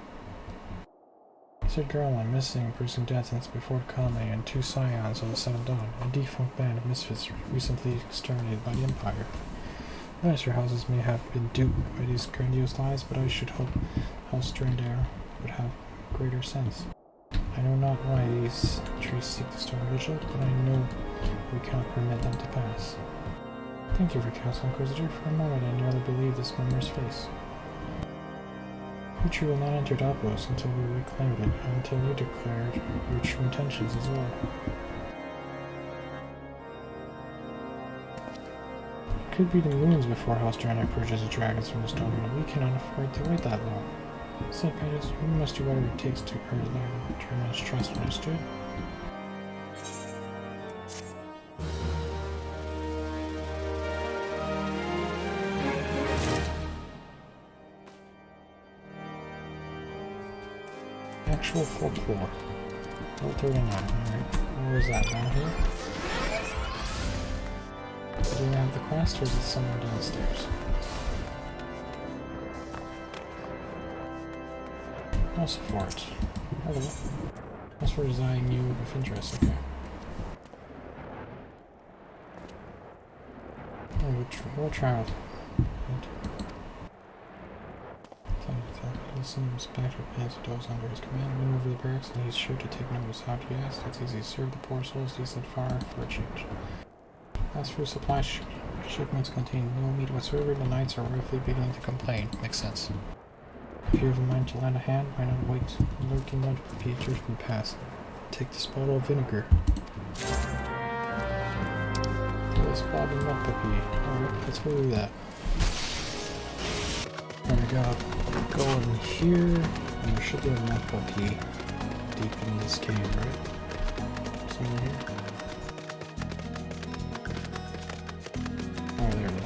Sid Garland, missing, pursuing death since before Kame, and 2 scions of the Seventh Dawn, a defunct band of misfits recently exterminated by the Empire. Nicer houses may have been duped by these grandiose lies, but I should hope House Durandal would have greater sense. I know not why these trees seek the Stone Vigil, but I know we cannot permit them to pass. Thank you for Council Inquisitor. For a moment I nearly believed this member's face. Uchi will not enter Davos until we reclaimed it, and until you declared your true intentions as well. It could be the moons before House Durandal purges the dragons from the stone, and we cannot afford to wait that long. So, Pedus, we must do whatever it takes to earn their tremendous trust, understood? Actual folklore. Level 39, alright. Where is that, down here? Do we have the quest, or is it somewhere downstairs? Also for it. Hello. Thanks for designing you with interest, okay. Oh, we'll try with Listen, Inspector plans to those under his command, win over the barracks, and he's sure to take notice. How do you ask? It's easy to serve the poor souls, decent fire for a change. As for supply shipments contain no meat whatsoever, the knights are rightfully beginning to complain. Makes sense. If you have a mind to lend a hand, why not wait? Lurking mud would be a judgment pass. Take this bottle of vinegar. This bottle of mud puppy. Alright, let's go do that. And we gotta go in here, and there should be a mud puppy deep in this cave, right? Somewhere here. Oh, there it is.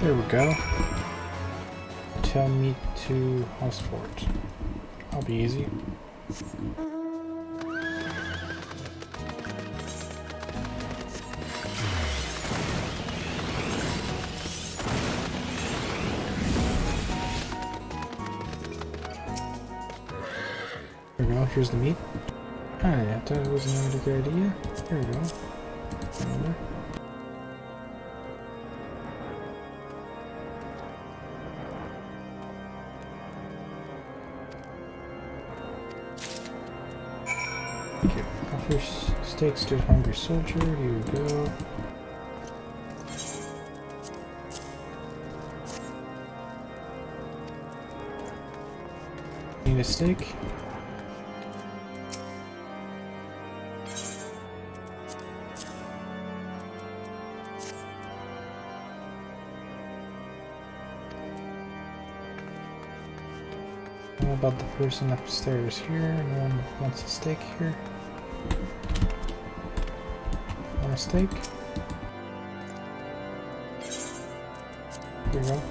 There we go. Tell me to House Fort. That'll be easy. There we go, here's the meat. Alright, I thought it was another good idea. There we go. Remember? Okay, offer steaks to hungry soldier. Here you go. Need a steak? How about the person upstairs here? No one wants a steak here. Want a steak? Here we go.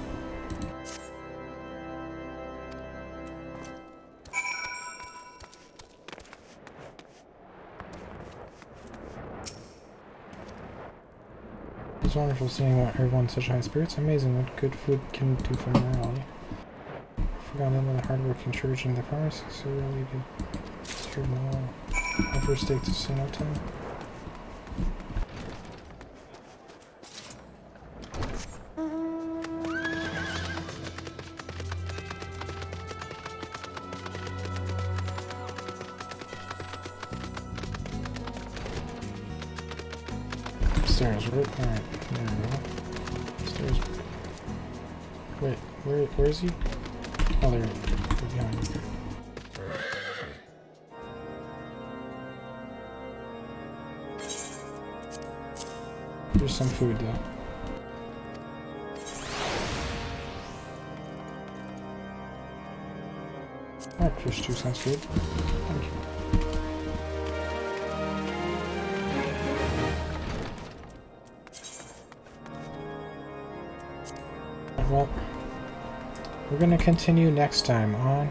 It's wonderful seeing everyone in such high spirits. Amazing what good food can do for morale. Forgotten about the hardworking church and the farmers, so really do. It's here now. My first steak to Sino time. Upstairs, right? Alright, there we go. Upstairs. Wait, where is he? Oh, there. They're behind me. Here's some food, though. Alright, fish stew sounds good. Thank you. Well, we're gonna continue next time on.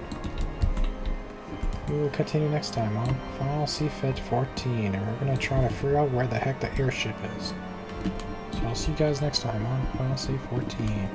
We will continue next time on Final CFFXIV 14, and we're gonna try to figure out where the heck the airship is. So I'll see you guys next time on Final CFFXIV 14.